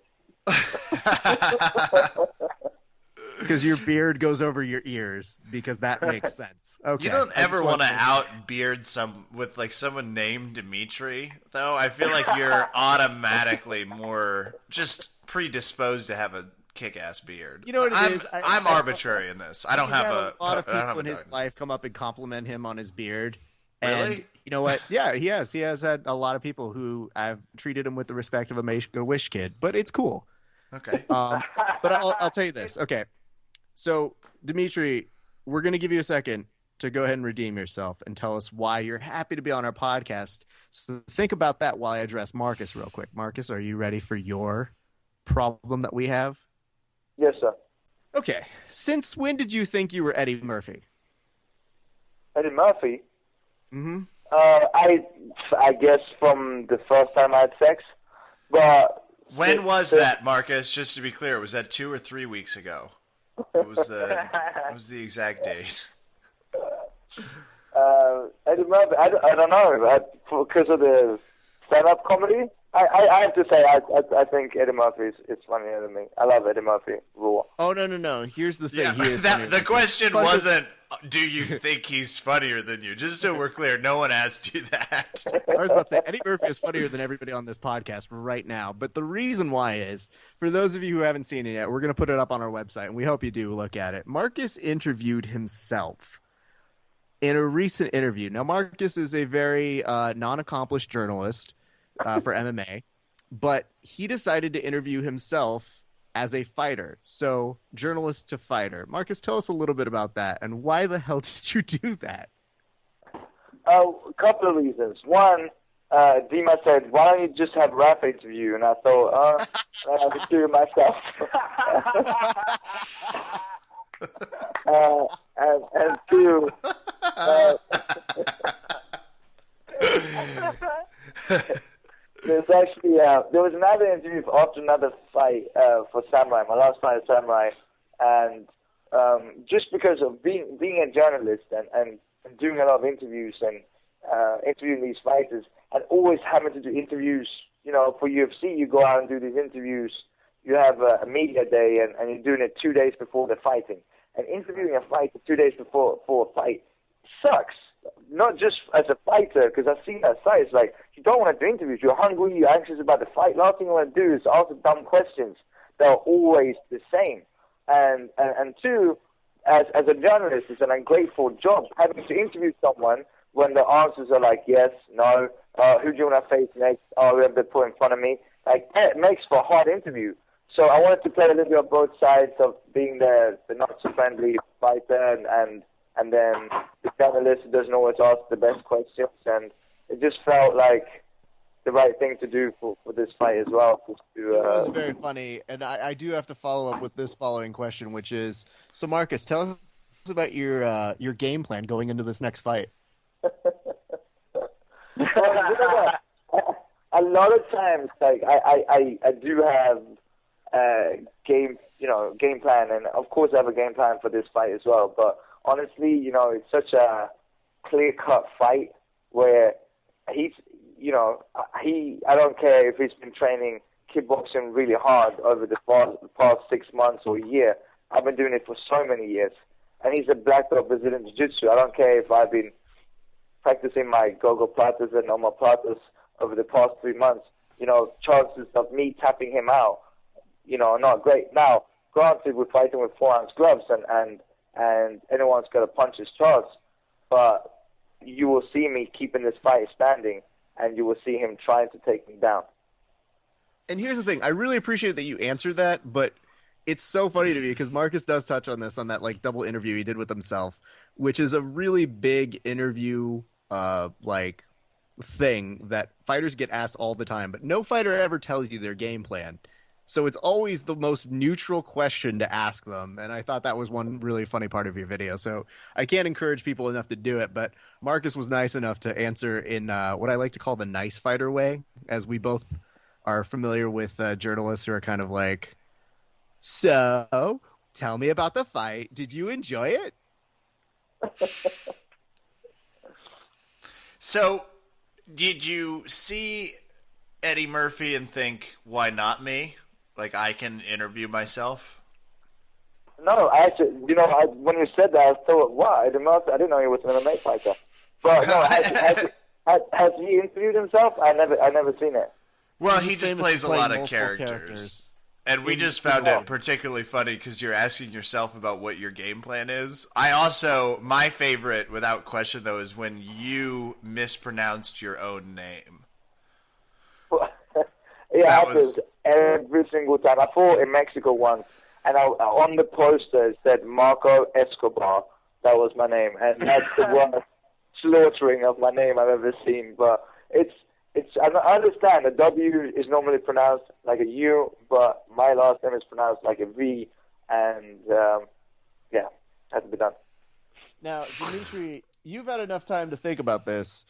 [SPEAKER 2] Because your beard goes over your ears, because that makes sense. Okay.
[SPEAKER 1] You don't
[SPEAKER 2] I just
[SPEAKER 1] ever want to
[SPEAKER 2] to-
[SPEAKER 1] outbeard someone named Dmitiry, though. I feel like you're automatically more just predisposed to have a kick-ass beard.
[SPEAKER 2] You know what it is?
[SPEAKER 1] I'm arbitrary in this. I don't
[SPEAKER 2] He's
[SPEAKER 1] have
[SPEAKER 2] had
[SPEAKER 1] a
[SPEAKER 2] lot of
[SPEAKER 1] I don't
[SPEAKER 2] people
[SPEAKER 1] have a
[SPEAKER 2] in his
[SPEAKER 1] dog.
[SPEAKER 2] life come up and compliment him on his beard.
[SPEAKER 1] Really?
[SPEAKER 2] And you know what? Yeah, he has. He has had a lot of people who have treated him with the respect of a Make-A-Wish kid, but it's cool.
[SPEAKER 1] Okay.
[SPEAKER 2] But I'll tell you this. Okay. So, Dmitiry, we're going to give you a second to go ahead and redeem yourself and tell us why you're happy to be on our podcast. So think about that while I address Marcus real quick. Marcus, are you ready for your problem that we have?
[SPEAKER 5] Yes, sir.
[SPEAKER 2] Okay. Since when did you think you were Eddie Murphy?
[SPEAKER 5] Eddie Murphy.
[SPEAKER 2] Mm-hmm.
[SPEAKER 5] I guess from the first time I had sex, but
[SPEAKER 1] When was that, Marcus? Just to be clear, was that 2 or 3 weeks ago? What was the exact date?
[SPEAKER 5] Eddie Murphy. I don't know because of the stand-up comedy. I have to say I think Eddie Murphy is funnier than me. I love Eddie Murphy raw.
[SPEAKER 2] Oh, no. Here's the thing.
[SPEAKER 1] Yeah,
[SPEAKER 2] He is funnier
[SPEAKER 1] the
[SPEAKER 2] than you.
[SPEAKER 1] question
[SPEAKER 2] Funny-
[SPEAKER 1] wasn't, do you think he's funnier than you? Just so we're clear, no one asked you that.
[SPEAKER 2] I was about to say, Eddie Murphy is funnier than everybody on this podcast right now. But the reason why is, for those of you who haven't seen it yet, we're going to put it up on our website, and we hope you do look at it. Marcus interviewed himself in a recent interview. Now, Marcus is a very non-accomplished journalist for MMA, but he decided to interview himself as a fighter. So, journalist to fighter. Marcus, tell us a little bit about that, and why the hell did you do that?
[SPEAKER 5] A couple of reasons. One, Dima said, "Why don't you just have Raph interview?" And I thought, I'll just do it myself. And two, there's actually there was another interview after another fight for Samurai, my last fight at Samurai, and just because of being a journalist and doing a lot of interviews interviewing these fighters, and always having to do interviews. You know, for UFC, you go out and do these interviews. You have a media day, and you're doing it 2 days before the fighting. And interviewing a fighter 2 days before a fight sucks. Not just as a fighter, because I've seen that side. It's like, you don't want to do interviews. You're hungry. You're anxious about the fight. Last thing you want to do is answer dumb questions that are always the same. And two, as a journalist, it's an ungrateful job having to interview someone when the answers are like yes, no, who do you want to face next? Oh, we have the put in front of me. Like, it makes for a hard interview. So I wanted to play a little bit of both sides of being the not so friendly fighter and then the journalist who doesn't always ask the best questions. And it just felt like the right thing to do for this fight as well.
[SPEAKER 2] It was very funny, and I do have to follow up with this following question, which is, so Marcus, tell us about your game plan going into this next fight.
[SPEAKER 5] A lot of times, like I do have game plan, and of course I have a game plan for this fight as well. But honestly, you know, it's such a clear-cut fight where he's, you know, I don't care if he's been training kickboxing really hard over the past 6 months or a year. I've been doing it for so many years, and he's a black belt Brazilian Jiu-Jitsu. I don't care if I've been practicing my gogo platas and omoplatas over the past 3 months. You know, chances of me tapping him out, you know, are not great. Now, granted, we're fighting with 4-ounce gloves, and anyone's got to punch his chance, but you will see me keeping this fight standing, and you will see him trying to take me down.
[SPEAKER 2] And here's the thing. I really appreciate that you answered that, but it's so funny to me because Marcus does touch on this on that like double interview he did with himself, which is a really big interview like thing that fighters get asked all the time, but no fighter ever tells you their game plan. So it's always the most neutral question to ask them, and I thought that was one really funny part of your video. So I can't encourage people enough to do it, but Marcus was nice enough to answer in what I like to call the nice fighter way, as we both are familiar with journalists who are kind of like, so, tell me about the fight. Did you enjoy it?
[SPEAKER 1] So, did you see Eddie Murphy and think, why not me? Like, I can interview myself?
[SPEAKER 5] No, I actually, you know, when you said that, I thought, wow, Eddie Murphy, I didn't know he was an MMA fighter. But no, has he interviewed himself? I never seen it.
[SPEAKER 1] Well, he just plays a lot of characters. And we just found it particularly funny because you're asking yourself about what your game plan is. I also, my favorite, without question, though, is when you mispronounced your own name.
[SPEAKER 5] It happens every single time. I fought in Mexico once, and on the poster it said Marco Escobar. That was my name, and that's the worst slaughtering of my name I've ever seen. But it's. I understand the W is normally pronounced like a U, but my last name is pronounced like a V, and yeah, has to be done.
[SPEAKER 2] Now, Dmitiry, you've had enough time to think about this.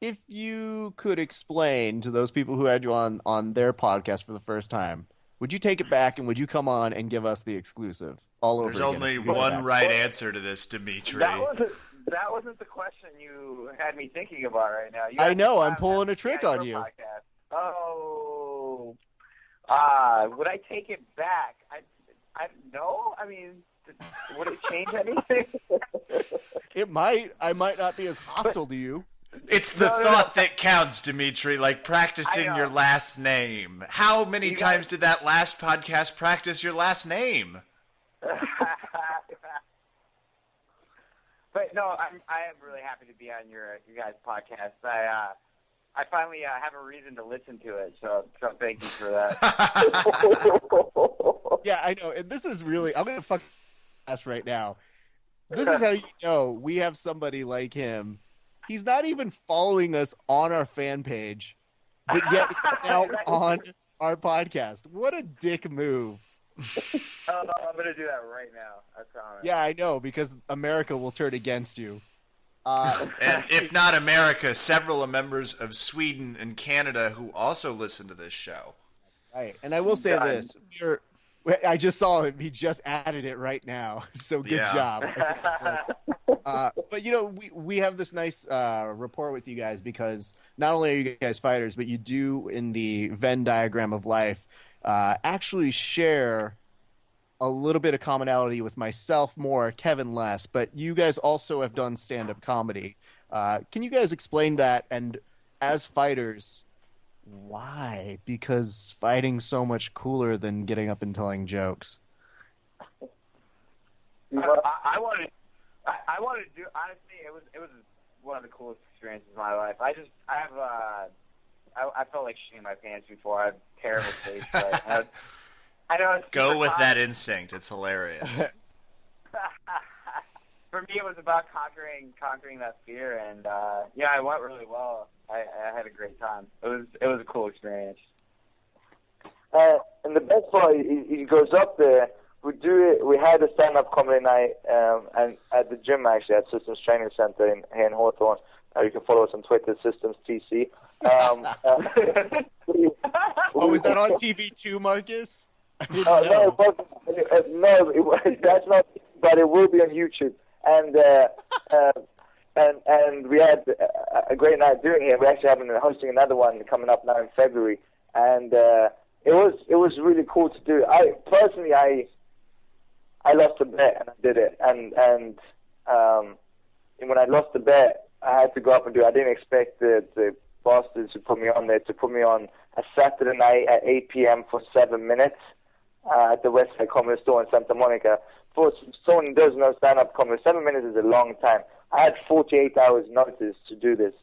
[SPEAKER 2] If you could explain to those people who had you on their podcast for the first time, would you take it back and would you come on and give us the exclusive all over?
[SPEAKER 1] There's only one right answer to this, Dmitiry.
[SPEAKER 4] That wasn't the question you had me thinking about right now.
[SPEAKER 2] I know, I'm pulling a trick on you.
[SPEAKER 4] Podcast. Oh, would I take it back? I no. I mean, would it change anything?
[SPEAKER 2] It might. I might not be as hostile to you.
[SPEAKER 1] It's the thought that counts, Dmitiry, like practicing your last name. How many times did that last podcast practice your last name?
[SPEAKER 4] But no, I am really happy to be on your guys' podcast. I finally have a reason to listen to it, so thank you for that.
[SPEAKER 2] Yeah, I know, and this is really, I'm gonna fuck ass right now. This is how you know we have somebody like him. He's not even following us on our fan page, but yet he's now on our podcast. What a dick move.
[SPEAKER 4] I'm going to do that right now. I promise.
[SPEAKER 2] Yeah, I know, because America will turn against you.
[SPEAKER 1] And if not America, several members of Sweden and Canada who also listen to this show.
[SPEAKER 2] Right, and I will say this. I just saw him. He just added it right now. So good job. But we have this nice rapport with you guys because not only are you guys fighters, but you do in the Venn diagram of life actually share a little bit of commonality with myself more, Kevin less. But you guys also have done stand-up comedy. Can you guys explain that? And as fighters, why? Because fighting's so much cooler than getting up and telling jokes.
[SPEAKER 4] I wanted to do, honestly, it was one of the coolest experiences of my life. I felt like shitting my pants before. I have terrible taste, but I know it's
[SPEAKER 1] Go with
[SPEAKER 4] common.
[SPEAKER 1] that instinct. It's hilarious.
[SPEAKER 4] For me, it was about conquering that fear, and yeah, it went really well. I had a great time. It was a cool experience.
[SPEAKER 5] And the best part, he goes up there. We do it. We had a stand-up comedy night, and at the gym actually at Systems Training Center here in Hawthorne. You can follow us on Twitter, Systems TC.
[SPEAKER 2] Was that on TV too, Marcus?
[SPEAKER 5] No, it wasn't. No, that's not. But it will be on YouTube. And we had a great night doing it. We're actually hosting another one coming up now in February, and it was really cool to do. I lost a bet and I did it, and when I lost the bet, I had to go up and do it. I didn't expect the bastards who put me on there to put me on a Saturday night at 8 p.m. for 7 minutes at the Westside Comedy Store in Santa Monica. For someone who doesn't know stand-up comedy, 7 minutes is a long time. I had 48 hours notice to do this,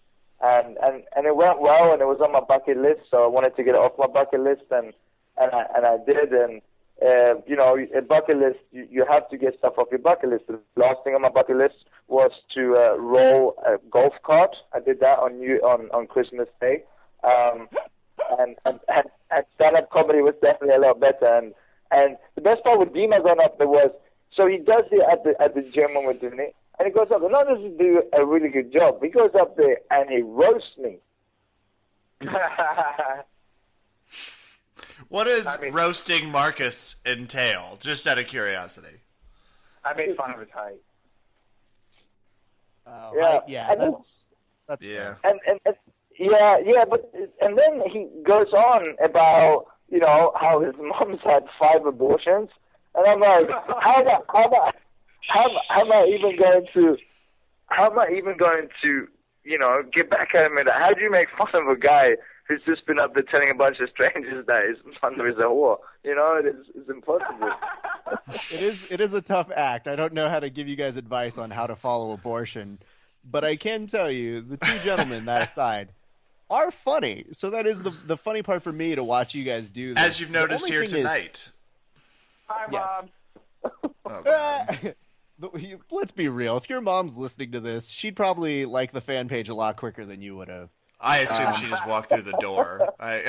[SPEAKER 5] and it went well, and it was on my bucket list, so I wanted to get it off my bucket list, and I did, and a bucket list, you have to get stuff off your bucket list. The last thing on my bucket list was to roll a golf cart. I did that on Christmas Day, and stand-up comedy was definitely a lot better. And the best part with Dima going up there was, so he does it at the gym when we're doing it, and he goes up there. Not does he do a really good job, he goes up there and he roasts me.
[SPEAKER 1] What does roasting Marcus entail? Just out of curiosity.
[SPEAKER 4] I made fun of his height.
[SPEAKER 2] That's
[SPEAKER 1] yeah.
[SPEAKER 5] And then he goes on about how his mom's had 5 abortions, and I'm like, how am I even going to get back at him? And how do you make fun of a guy who's just been up there telling a bunch of strangers that his mother is a whore? It's impossible.
[SPEAKER 2] It is a tough act. I don't know how to give you guys advice on how to follow abortion, but I can tell you the two gentlemen that aside are funny. So that is the funny part for me to watch you guys do this.
[SPEAKER 1] As you've noticed here tonight.
[SPEAKER 4] Hi, Mom.
[SPEAKER 2] Oh, let's be real. If your mom's listening to this, she'd probably like the fan page a lot quicker than you would have.
[SPEAKER 1] I assume she just walked through the door. I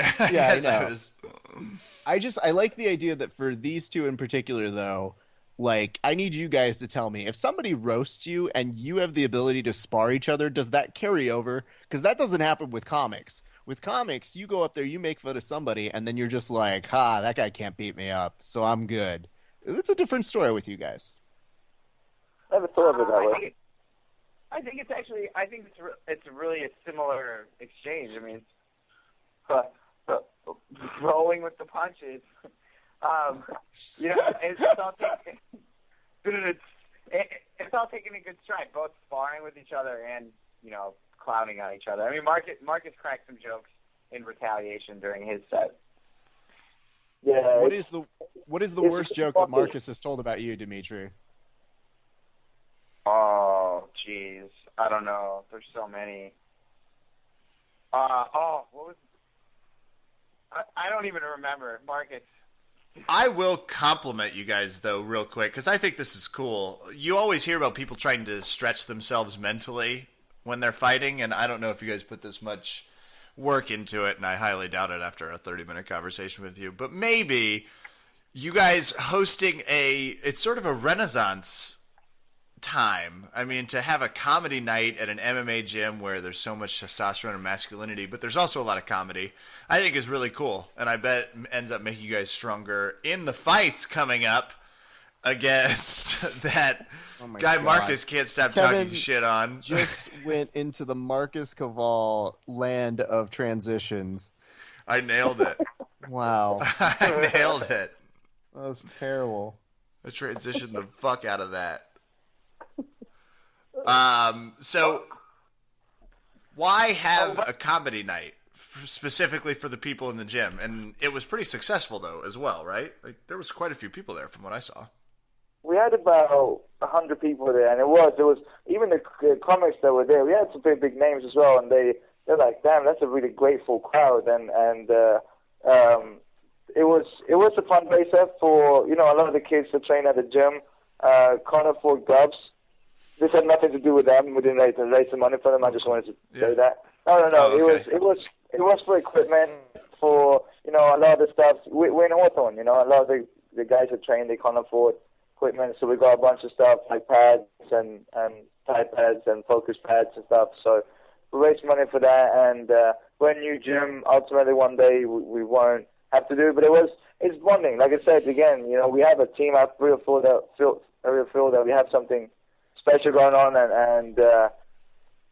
[SPEAKER 2] like the idea that for these two in particular, though, like, I need you guys to tell me, if somebody roasts you and you have the ability to spar each other, does that carry over? Because that doesn't happen with comics. With comics, you go up there, you make fun of somebody, and then you're just like, that guy can't beat me up, so I'm good. It's a different story with you guys.
[SPEAKER 5] I never thought of it that way.
[SPEAKER 4] I think it's really a similar exchange. I mean, rolling with the punches. It's all taking a good stride, both sparring with each other and clowning on each other. I mean, Marcus cracked some jokes in retaliation during his set.
[SPEAKER 5] Yeah.
[SPEAKER 2] What is the worst joke that Marcus has told about you, Dmitiry?
[SPEAKER 4] Oh, jeez. I don't know. There's so many. What was... I don't even remember. Marcus.
[SPEAKER 1] I will compliment you guys, though, real quick, because I think this is cool. You always hear about people trying to stretch themselves mentally when they're fighting, and I don't know if you guys put this much work into it, and I highly doubt it after a 30-minute conversation with you, but maybe you guys hosting it's sort of a renaissance time. I mean, to have a comedy night at an MMA gym where there's so much testosterone and masculinity, but there's also a lot of comedy, I think is really cool. And I bet it ends up making you guys stronger in the fights coming up. against that
[SPEAKER 2] Oh my
[SPEAKER 1] guy
[SPEAKER 2] God.
[SPEAKER 1] Marcus can't stop
[SPEAKER 2] Kevin
[SPEAKER 1] talking shit on.
[SPEAKER 2] Just went into the Marcus Kowal land of transitions.
[SPEAKER 1] I nailed it.
[SPEAKER 2] Wow.
[SPEAKER 1] I nailed it.
[SPEAKER 2] That was terrible.
[SPEAKER 1] I transitioned the fuck out of that. So why have a comedy night specifically for the people in the gym? And it was pretty successful though as well, right? Like there was quite a few people there from what I saw.
[SPEAKER 5] We had about 100 people there, and it was even the comics that were there. We had some pretty big names as well, and they're like, damn, that's a really grateful crowd, and it was a fundraiser for a lot of the kids that train at the gym. Can't afford gloves. This had nothing to do with them. We didn't raise some money for them. I just wanted to say that. No.
[SPEAKER 1] Oh, okay.
[SPEAKER 5] It was for equipment, for a lot of the stuff. We're in Hawthorne, a lot of the guys that train, they can't afford equipment, so we got a bunch of stuff like pads and Tide pads and focus pads and stuff. So we raised money for that, and we're a new gym. Ultimately, one day we won't have to do it, but it's bonding. Like I said again, we have a team. I really feel that we have something special going on, and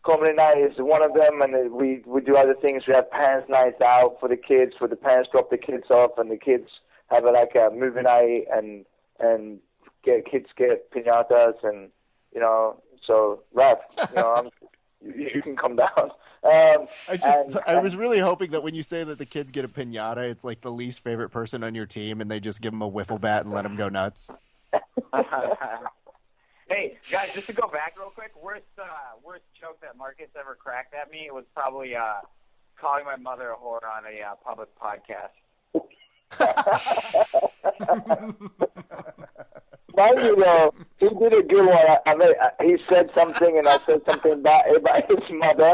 [SPEAKER 5] comedy night is one of them, and we do other things. We have parents' nights out for the kids, where the parents drop the kids off, and the kids have a movie night, and kids get piñatas, and so Raph, you can come down.
[SPEAKER 2] I was really hoping that when you say that the kids get a piñata, it's like the least favorite person on your team, and they just give them a wiffle bat and let them go nuts.
[SPEAKER 4] Hey guys, just to go back real quick, worst joke that Marcus ever cracked at me was probably calling my mother a whore on a public podcast.
[SPEAKER 5] Mind you, he did a good one. I mean, he said something, and I said something about his mother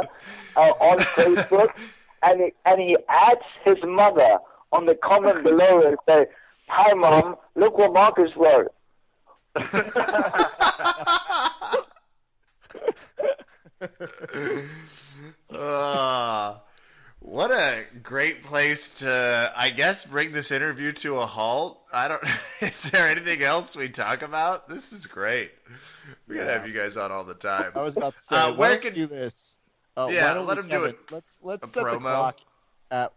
[SPEAKER 5] on Facebook, and he adds his mother on the comment below and say, "Hi, Mom, look what Marcus wrote."
[SPEAKER 1] What a great place to, I guess, bring this interview to a halt. Is there anything else we talk about? This is great. We're going to have you guys on all the time.
[SPEAKER 2] I was about to say, why don't we do this?
[SPEAKER 1] Let him do it.
[SPEAKER 2] Let's set the clock at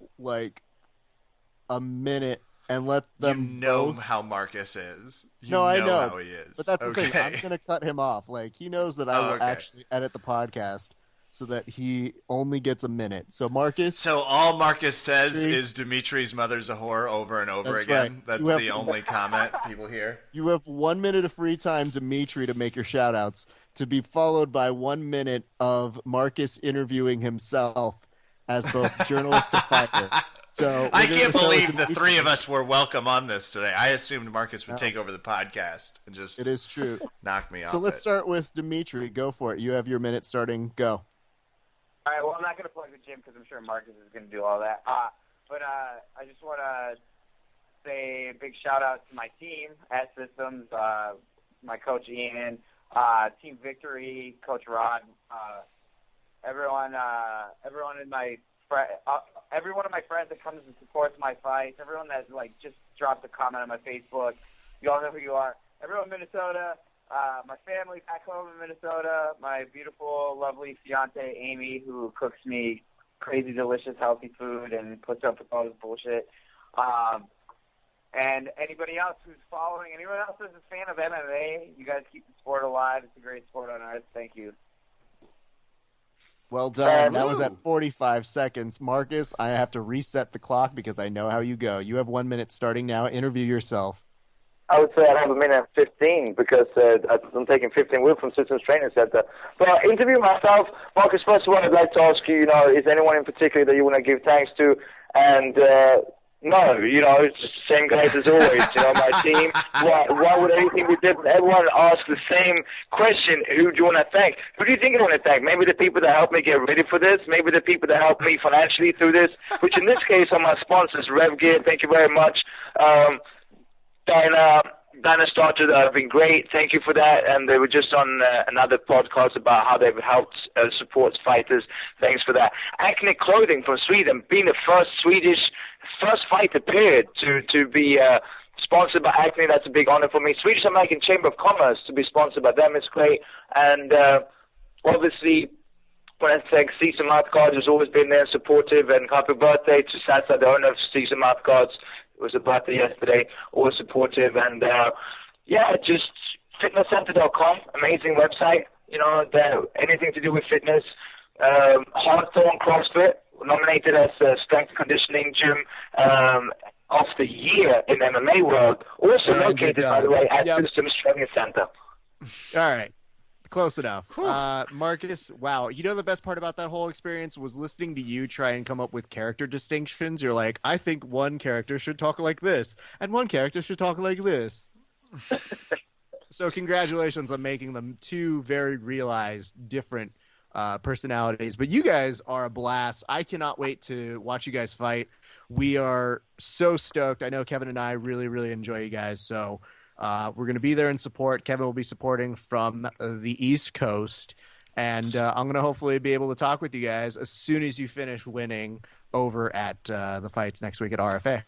[SPEAKER 2] a minute and let them both...
[SPEAKER 1] how Marcus is.
[SPEAKER 2] I know
[SPEAKER 1] how he is.
[SPEAKER 2] But that's the thing. I'm going to cut him off. He knows that I will actually edit the podcast so that he only gets a minute. So Marcus...
[SPEAKER 1] So all Marcus says is Dimitri's mother's a whore over and over again.
[SPEAKER 2] Right.
[SPEAKER 1] That's the only comment people hear.
[SPEAKER 2] You have 1 minute of free time, Dmitiry, to make your shout-outs, to be followed by 1 minute of Marcus interviewing himself as both journalist and fighter. So
[SPEAKER 1] I can't believe the three of us were welcome on this today. I assumed Marcus would take over the podcast and just... It
[SPEAKER 2] is true.
[SPEAKER 1] Knock me off.
[SPEAKER 2] So let's start with Dmitiry. Go for it. You have your minute starting. Go.
[SPEAKER 4] All right, well, I'm not going to plug the gym because I'm sure Marcus is going to do all that. But I just want to say a big shout-out to my team at Systems, my coach Ian, Team Victory, Coach Rod, everyone in my every one of my friends that comes and supports my fights, everyone that just drops a comment on my Facebook. You all know who you are. Everyone in Minnesota. My family back home in Minnesota, my beautiful, lovely fiance, Amy, who cooks me crazy, delicious, healthy food and puts up with all this bullshit. And anybody else who's following, anyone else who's a fan of MMA, you guys keep the sport alive. It's a great sport on earth. Thank you.
[SPEAKER 2] Well done. That was at 45 seconds. Marcus, I have to reset the clock because I know how you go. You have 1 minute starting now. Interview yourself.
[SPEAKER 5] I would say I have a minute and 15 because I'm taking 15 with from Systems Training Center. But interview myself, Marcus, first of all, I'd like to ask you, is anyone in particular that you want to give thanks to? And no, it's just the same guys as always. My team. Why would anything be different? Everyone asks the same question. Who do you want to thank? Who do you think I want to thank? Maybe the people that helped me get ready for this. Maybe the people that helped me financially through this, which in this case are my sponsors, RevGear. Thank you very much. Dinah Starter have been great. Thank you for that. And they were just on another podcast about how they've helped support fighters. Thanks for that. Acne Clothing from Sweden, being the first fighter period to be sponsored by Acme, that's a big honor for me. Swedish American Chamber of Commerce, to be sponsored by them is great. And obviously, when I say Season Mouth Guards has always been there supportive, and happy birthday to Sasa, the owner of Season Mouth Guards. It was a birthday yesterday, always supportive. And just fitnesscenter.com, amazing website. Anything to do with fitness. Hawthorne CrossFit, nominated as Strength Conditioning Gym of the Year in MMA world. Also located, by the way, at Systems Training Center.
[SPEAKER 2] All right. Close enough. Marcus, wow. You know the best part about that whole experience was listening to you try and come up with character distinctions. You're like, I think one character should talk like this, and one character should talk like this. So congratulations on making them two very realized, different personalities. But you guys are a blast. I cannot wait to watch you guys fight. We are so stoked. I know Kevin and I really, really enjoy you guys. So we're going to be there in support. Kevin will be supporting from the East Coast. And I'm going to hopefully be able to talk with you guys as soon as you finish winning over at the fights next week at RFA.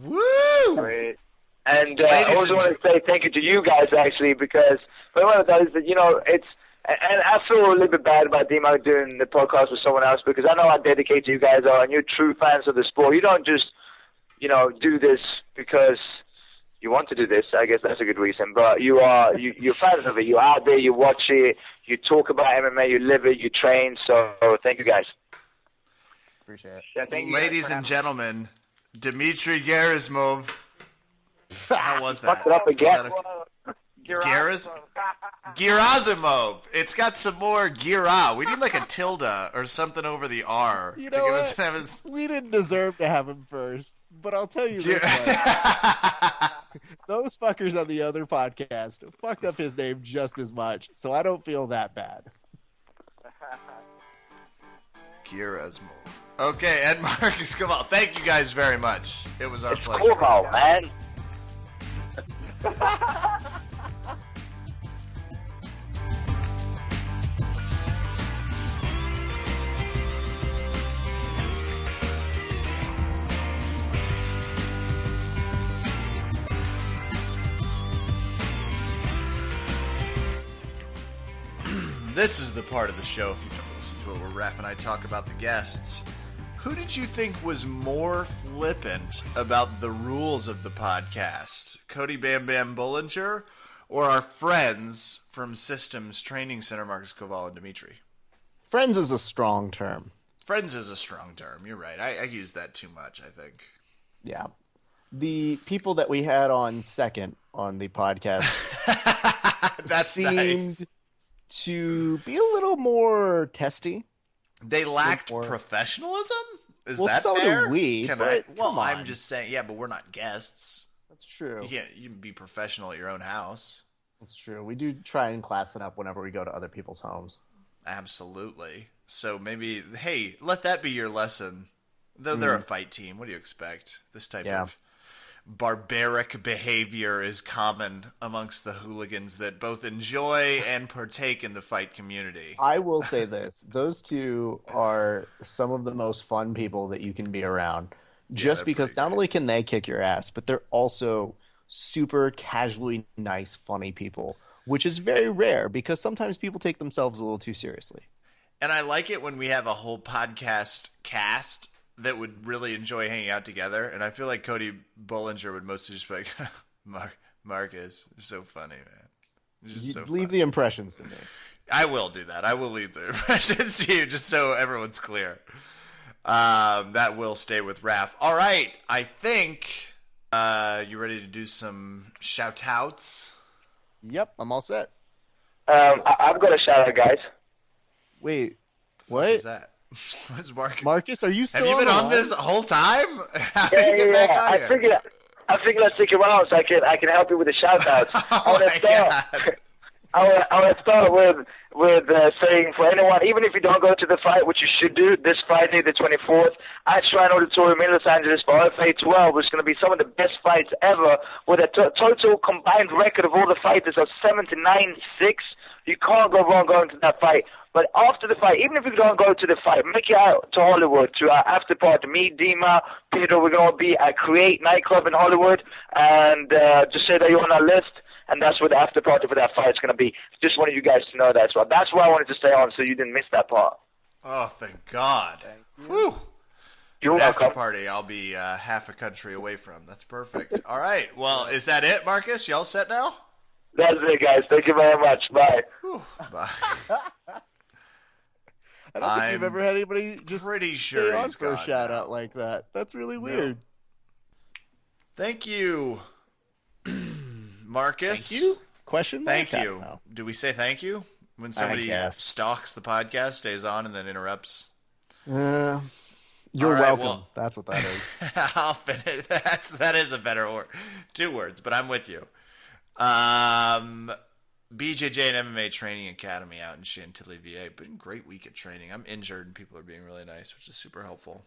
[SPEAKER 1] Woo!
[SPEAKER 5] Great. And I also want to say thank you to you guys, actually, because one of those that, it's, and I feel a little bit bad about Dima doing the podcast with someone else, because I know how dedicated you guys are, and you're true fans of the sport. You don't just, do this because you want to do this. I guess that's a good reason. But you're fans of it. You're out there, you watch it, you talk about MMA, you live it, you train. So thank you guys.
[SPEAKER 2] Appreciate it.
[SPEAKER 5] Yeah, thank you.
[SPEAKER 1] Ladies and gentlemen, Dmitiry Gerasimov. How was that?
[SPEAKER 5] Fucked it up again.
[SPEAKER 1] Gerasimov. It's got some more gira. We need like a tilde or something over the R.
[SPEAKER 2] You know what? We didn't deserve to have him first, but I'll tell you this much. Those fuckers on the other podcast fucked up his name just as much, so I don't feel that bad.
[SPEAKER 1] Gerasimov. Okay, Ed Marcus, come on. Thank you guys very much. It was our pleasure.
[SPEAKER 5] Kowal, man.
[SPEAKER 1] This is the part of the show, if you've never listened to it, where Raph and I talk about the guests. Who did you think was more flippant about the rules of the podcast? Cody Bam Bam Bollinger or our friends from Systems Training Center, Marcus Kowal and Dmitiry?
[SPEAKER 2] Friends is a strong term.
[SPEAKER 1] Friends is a strong term. You're right. I use that too much, I think.
[SPEAKER 2] Yeah. The people that we had on second on the podcast seemed
[SPEAKER 1] nice.
[SPEAKER 2] To be a little more testy.
[SPEAKER 1] They lacked professionalism? Is
[SPEAKER 2] well,
[SPEAKER 1] that
[SPEAKER 2] so
[SPEAKER 1] fair?
[SPEAKER 2] do we.
[SPEAKER 1] I'm just saying, yeah, but we're not guests.
[SPEAKER 2] That's true.
[SPEAKER 1] You can be professional at your own house.
[SPEAKER 2] That's true. We do try and class it up whenever we go to other people's homes.
[SPEAKER 1] Absolutely. So maybe, hey, let that be your lesson. Though they're a fight team, what do you expect? This type of barbaric behavior is common amongst the hooligans that both enjoy and partake in the fight community.
[SPEAKER 2] I will say this. Those two are some of the most fun people that you can be around. Just because not only can they kick your ass, but they're also super casually nice, funny people, which is very rare because sometimes people take themselves a little too seriously.
[SPEAKER 1] And I like it when we have a whole podcast cast that would really enjoy hanging out together. And I feel like Cody Bollinger would mostly just be like, Marcus, you're so funny, man.
[SPEAKER 2] Leave the impressions to me.
[SPEAKER 1] I will do that. I will leave the impressions to you just so everyone's clear. That will stay with Raph. All right. I think you ready to do some shout-outs?
[SPEAKER 2] Yep, I'm all set.
[SPEAKER 5] I've got a shout-out, guys.
[SPEAKER 2] Wait,
[SPEAKER 1] what is that? What's
[SPEAKER 2] Marcus, are you still
[SPEAKER 1] Have you been on this whole time?
[SPEAKER 5] Yeah. I figured I'd stick around so I can help you with the shout-outs. I want to start with saying for anyone, even if you don't go to the fight, which you should do, this Friday, the 24th, at Shrine Auditorium in Los Angeles for RFA 12, which is going to be some of the best fights ever, with a total combined record of all the fighters of 7-9-6. You can't go wrong going to that fight. But after the fight, even if you don't go to the fight, make it out to Hollywood to our after party. Me, Dima, Peter, we're going to be at Create nightclub in Hollywood, and just say that you're on our list, and that's where the after party for that fight is going to be. Just wanted you guys to know that as well. That's why I wanted to stay on, so you didn't miss that part.
[SPEAKER 1] Oh, thank God. Whew.
[SPEAKER 5] You're
[SPEAKER 1] After
[SPEAKER 5] welcome.
[SPEAKER 1] party, I'll be half a country away from. That's perfect. All right. Well, is that it, Marcus? You all set now?
[SPEAKER 5] That's it, guys. Thank you very much. Bye.
[SPEAKER 1] Whew. Bye.
[SPEAKER 2] I don't think you've
[SPEAKER 1] I'm
[SPEAKER 2] ever had anybody just
[SPEAKER 1] pretty sure
[SPEAKER 2] stay on
[SPEAKER 1] he's
[SPEAKER 2] for a
[SPEAKER 1] gone
[SPEAKER 2] shout
[SPEAKER 1] now.
[SPEAKER 2] out like that. That's really weird.
[SPEAKER 1] Thank you, Marcus.
[SPEAKER 2] Thank you? Question mark?
[SPEAKER 1] Thank
[SPEAKER 2] I
[SPEAKER 1] you.
[SPEAKER 2] don't know.
[SPEAKER 1] Do we say thank you when somebody
[SPEAKER 2] guess.
[SPEAKER 1] stalks the podcast, stays on, and then interrupts?
[SPEAKER 2] You're
[SPEAKER 1] All right,
[SPEAKER 2] welcome.
[SPEAKER 1] well-
[SPEAKER 2] That's what that is.
[SPEAKER 1] I'll finish. That is a better word. 2 words, but I'm with you. BJJ and MMA Training Academy out in Chantilly, VA. Been a great week of training. I'm injured and people are being really nice, which is super helpful.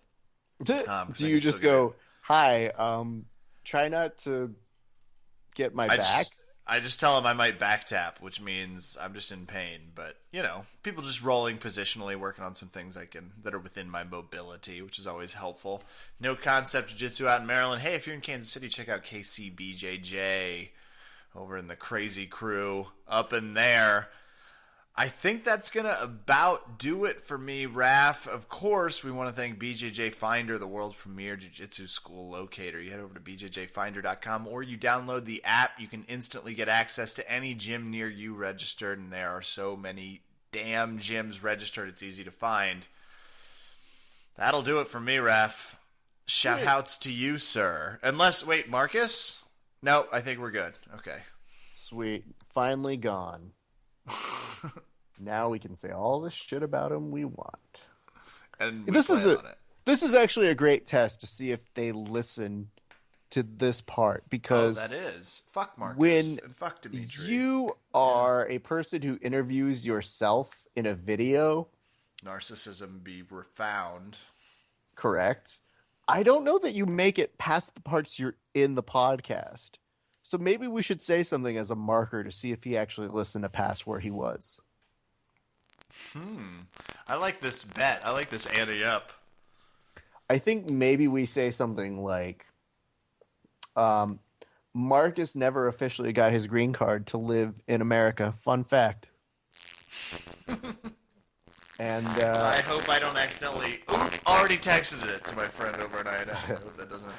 [SPEAKER 2] Do
[SPEAKER 1] I
[SPEAKER 2] you
[SPEAKER 1] can
[SPEAKER 2] just
[SPEAKER 1] still
[SPEAKER 2] go, hi, try not to get my back?
[SPEAKER 1] I just tell them I might back tap, which means I'm just in pain. But, people just rolling positionally, working on some things that are within my mobility, which is always helpful. No Concept Jiu-Jitsu out in Maryland. Hey, if you're in Kansas City, check out KCBJJ over in the Crazy Crew up in there. I think that's going to about do it for me, Raf. Of course, we want to thank BJJ Finder, the world's premier jiu-jitsu school locator. You head over to bjjfinder.com or you download the app. You can instantly get access to any gym near you registered, and there are so many damn gyms registered, it's easy to find. That'll do it for me, Raf. Shout-outs to you, sir. Wait, Marcus? No, I think we're good. Okay.
[SPEAKER 2] Sweet. Finally gone. Now we can say all the shit about him we want.
[SPEAKER 1] And
[SPEAKER 2] This is actually a great test to see if they listen to this part, because
[SPEAKER 1] that is. Fuck Marcus
[SPEAKER 2] when
[SPEAKER 1] and fuck Dmitiry.
[SPEAKER 2] you are a person who interviews yourself in a video,
[SPEAKER 1] Narcissism be found.
[SPEAKER 2] correct? I don't know that you make it past the parts you're in the podcast. So maybe we should say something as a marker to see if he actually listened to past where he was.
[SPEAKER 1] I like this bet. I like this ante up.
[SPEAKER 2] I think maybe we say something like, Marcus never officially got his green card to live in America. Fun fact. And
[SPEAKER 1] I hope I don't accidentally... already texted it to my friend over at INS. I hope that doesn't...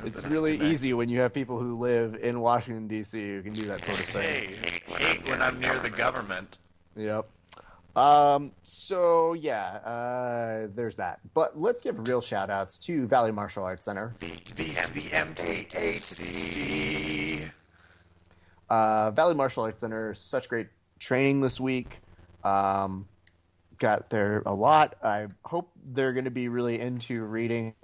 [SPEAKER 2] it's really easy when you have people who live in Washington, D.C. who can do that sort of thing.
[SPEAKER 1] Hey, hate when I'm near the government.
[SPEAKER 2] Yep. So yeah, there's that. But let's give real shout outs to Valley Martial Arts Center.
[SPEAKER 1] VMTAC.
[SPEAKER 2] Valley Martial Arts Center, such great training this week. Got there a lot. I hope they're going to be really into reading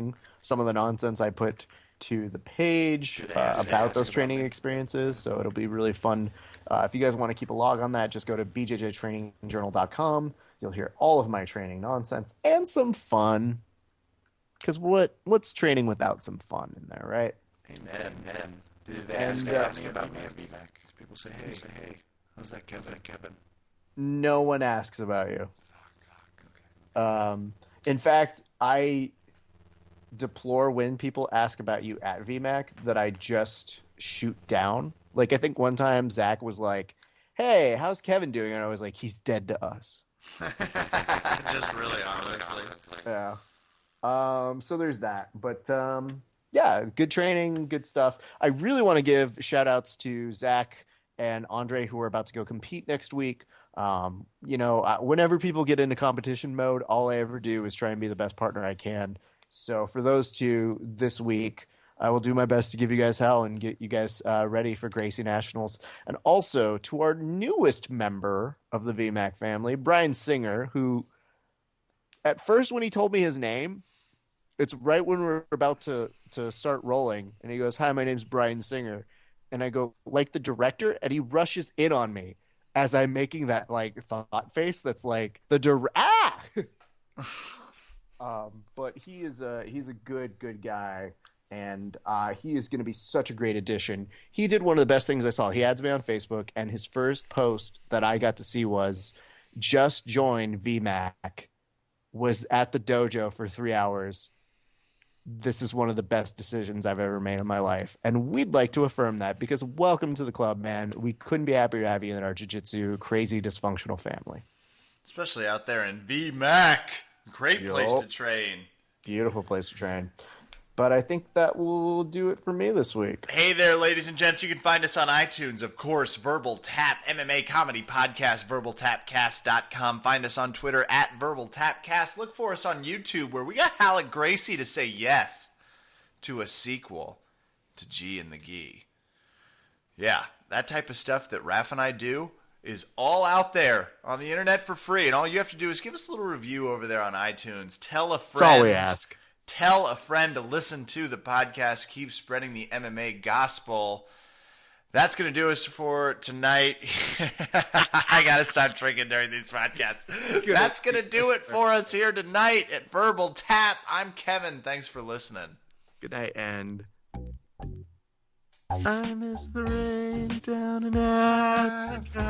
[SPEAKER 2] some of the nonsense I put to the page about those training experiences. So it'll be really fun. If you guys want to keep a log on that, just go to bjjtrainingjournal.com. You'll hear all of my training nonsense and some fun. Because what's training without some fun in there, right?
[SPEAKER 1] Amen. Did they ask about me at VMAC? People say, hey, how's that Kevin?
[SPEAKER 2] No one asks about you.
[SPEAKER 1] Fuck. Okay.
[SPEAKER 2] In fact, I deplore when people ask about you at VMAC that I just shoot down. Like, I think one time Zach was like, hey, how's Kevin doing? And I was like, he's dead to us.
[SPEAKER 1] Just really honestly.
[SPEAKER 2] Yeah. So there's that. But yeah, good training, good stuff. I really want to give shout outs to Zach and Andre, who are about to go compete next week. Whenever people get into competition mode, all I ever do is try and be the best partner I can. So for those two this week, I will do my best to give you guys hell and get you guys ready for Gracie Nationals. And also to our newest member of the VMAC family, Brian Singer, who at first when he told me his name, it's right when we're about to start rolling. And he goes, hi, my name's Brian Singer. And I go, like the director? And he rushes in on me as I'm making that like thought face. That's like but he's a good guy. And he is going to be such a great addition. He did one of the best things I saw. He adds me on Facebook, and his first post that I got to see was, just joined VMAC, was at the dojo for 3 hours. This is one of the best decisions I've ever made in my life. And we'd like to affirm that because welcome to the club, man. We couldn't be happier to have you in our jiu-jitsu crazy dysfunctional family.
[SPEAKER 1] Especially out there in VMAC. Great place to train.
[SPEAKER 2] Beautiful place to train. But I think that will do it for me this week.
[SPEAKER 1] Hey there, ladies and gents. You can find us on iTunes, of course. Verbal Tap, MMA Comedy Podcast, verbaltapcast.com. Find us on Twitter at verbaltapcast. Look for us on YouTube, where we got Alec Gracie to say yes to a sequel to G and the Gi. Yeah, that type of stuff that Raph and I do is all out there on the internet for free. And all you have to do is give us a little review over there on iTunes. Tell a friend.
[SPEAKER 2] That's all we ask.
[SPEAKER 1] Tell a friend to listen to the podcast. Keep spreading the MMA gospel. That's going to do us for tonight. I got to stop drinking during these podcasts. That's going to do it for us here tonight at Verbal Tap. I'm Kevin. Thanks for listening.
[SPEAKER 2] Good night, and I miss the rain down in Africa.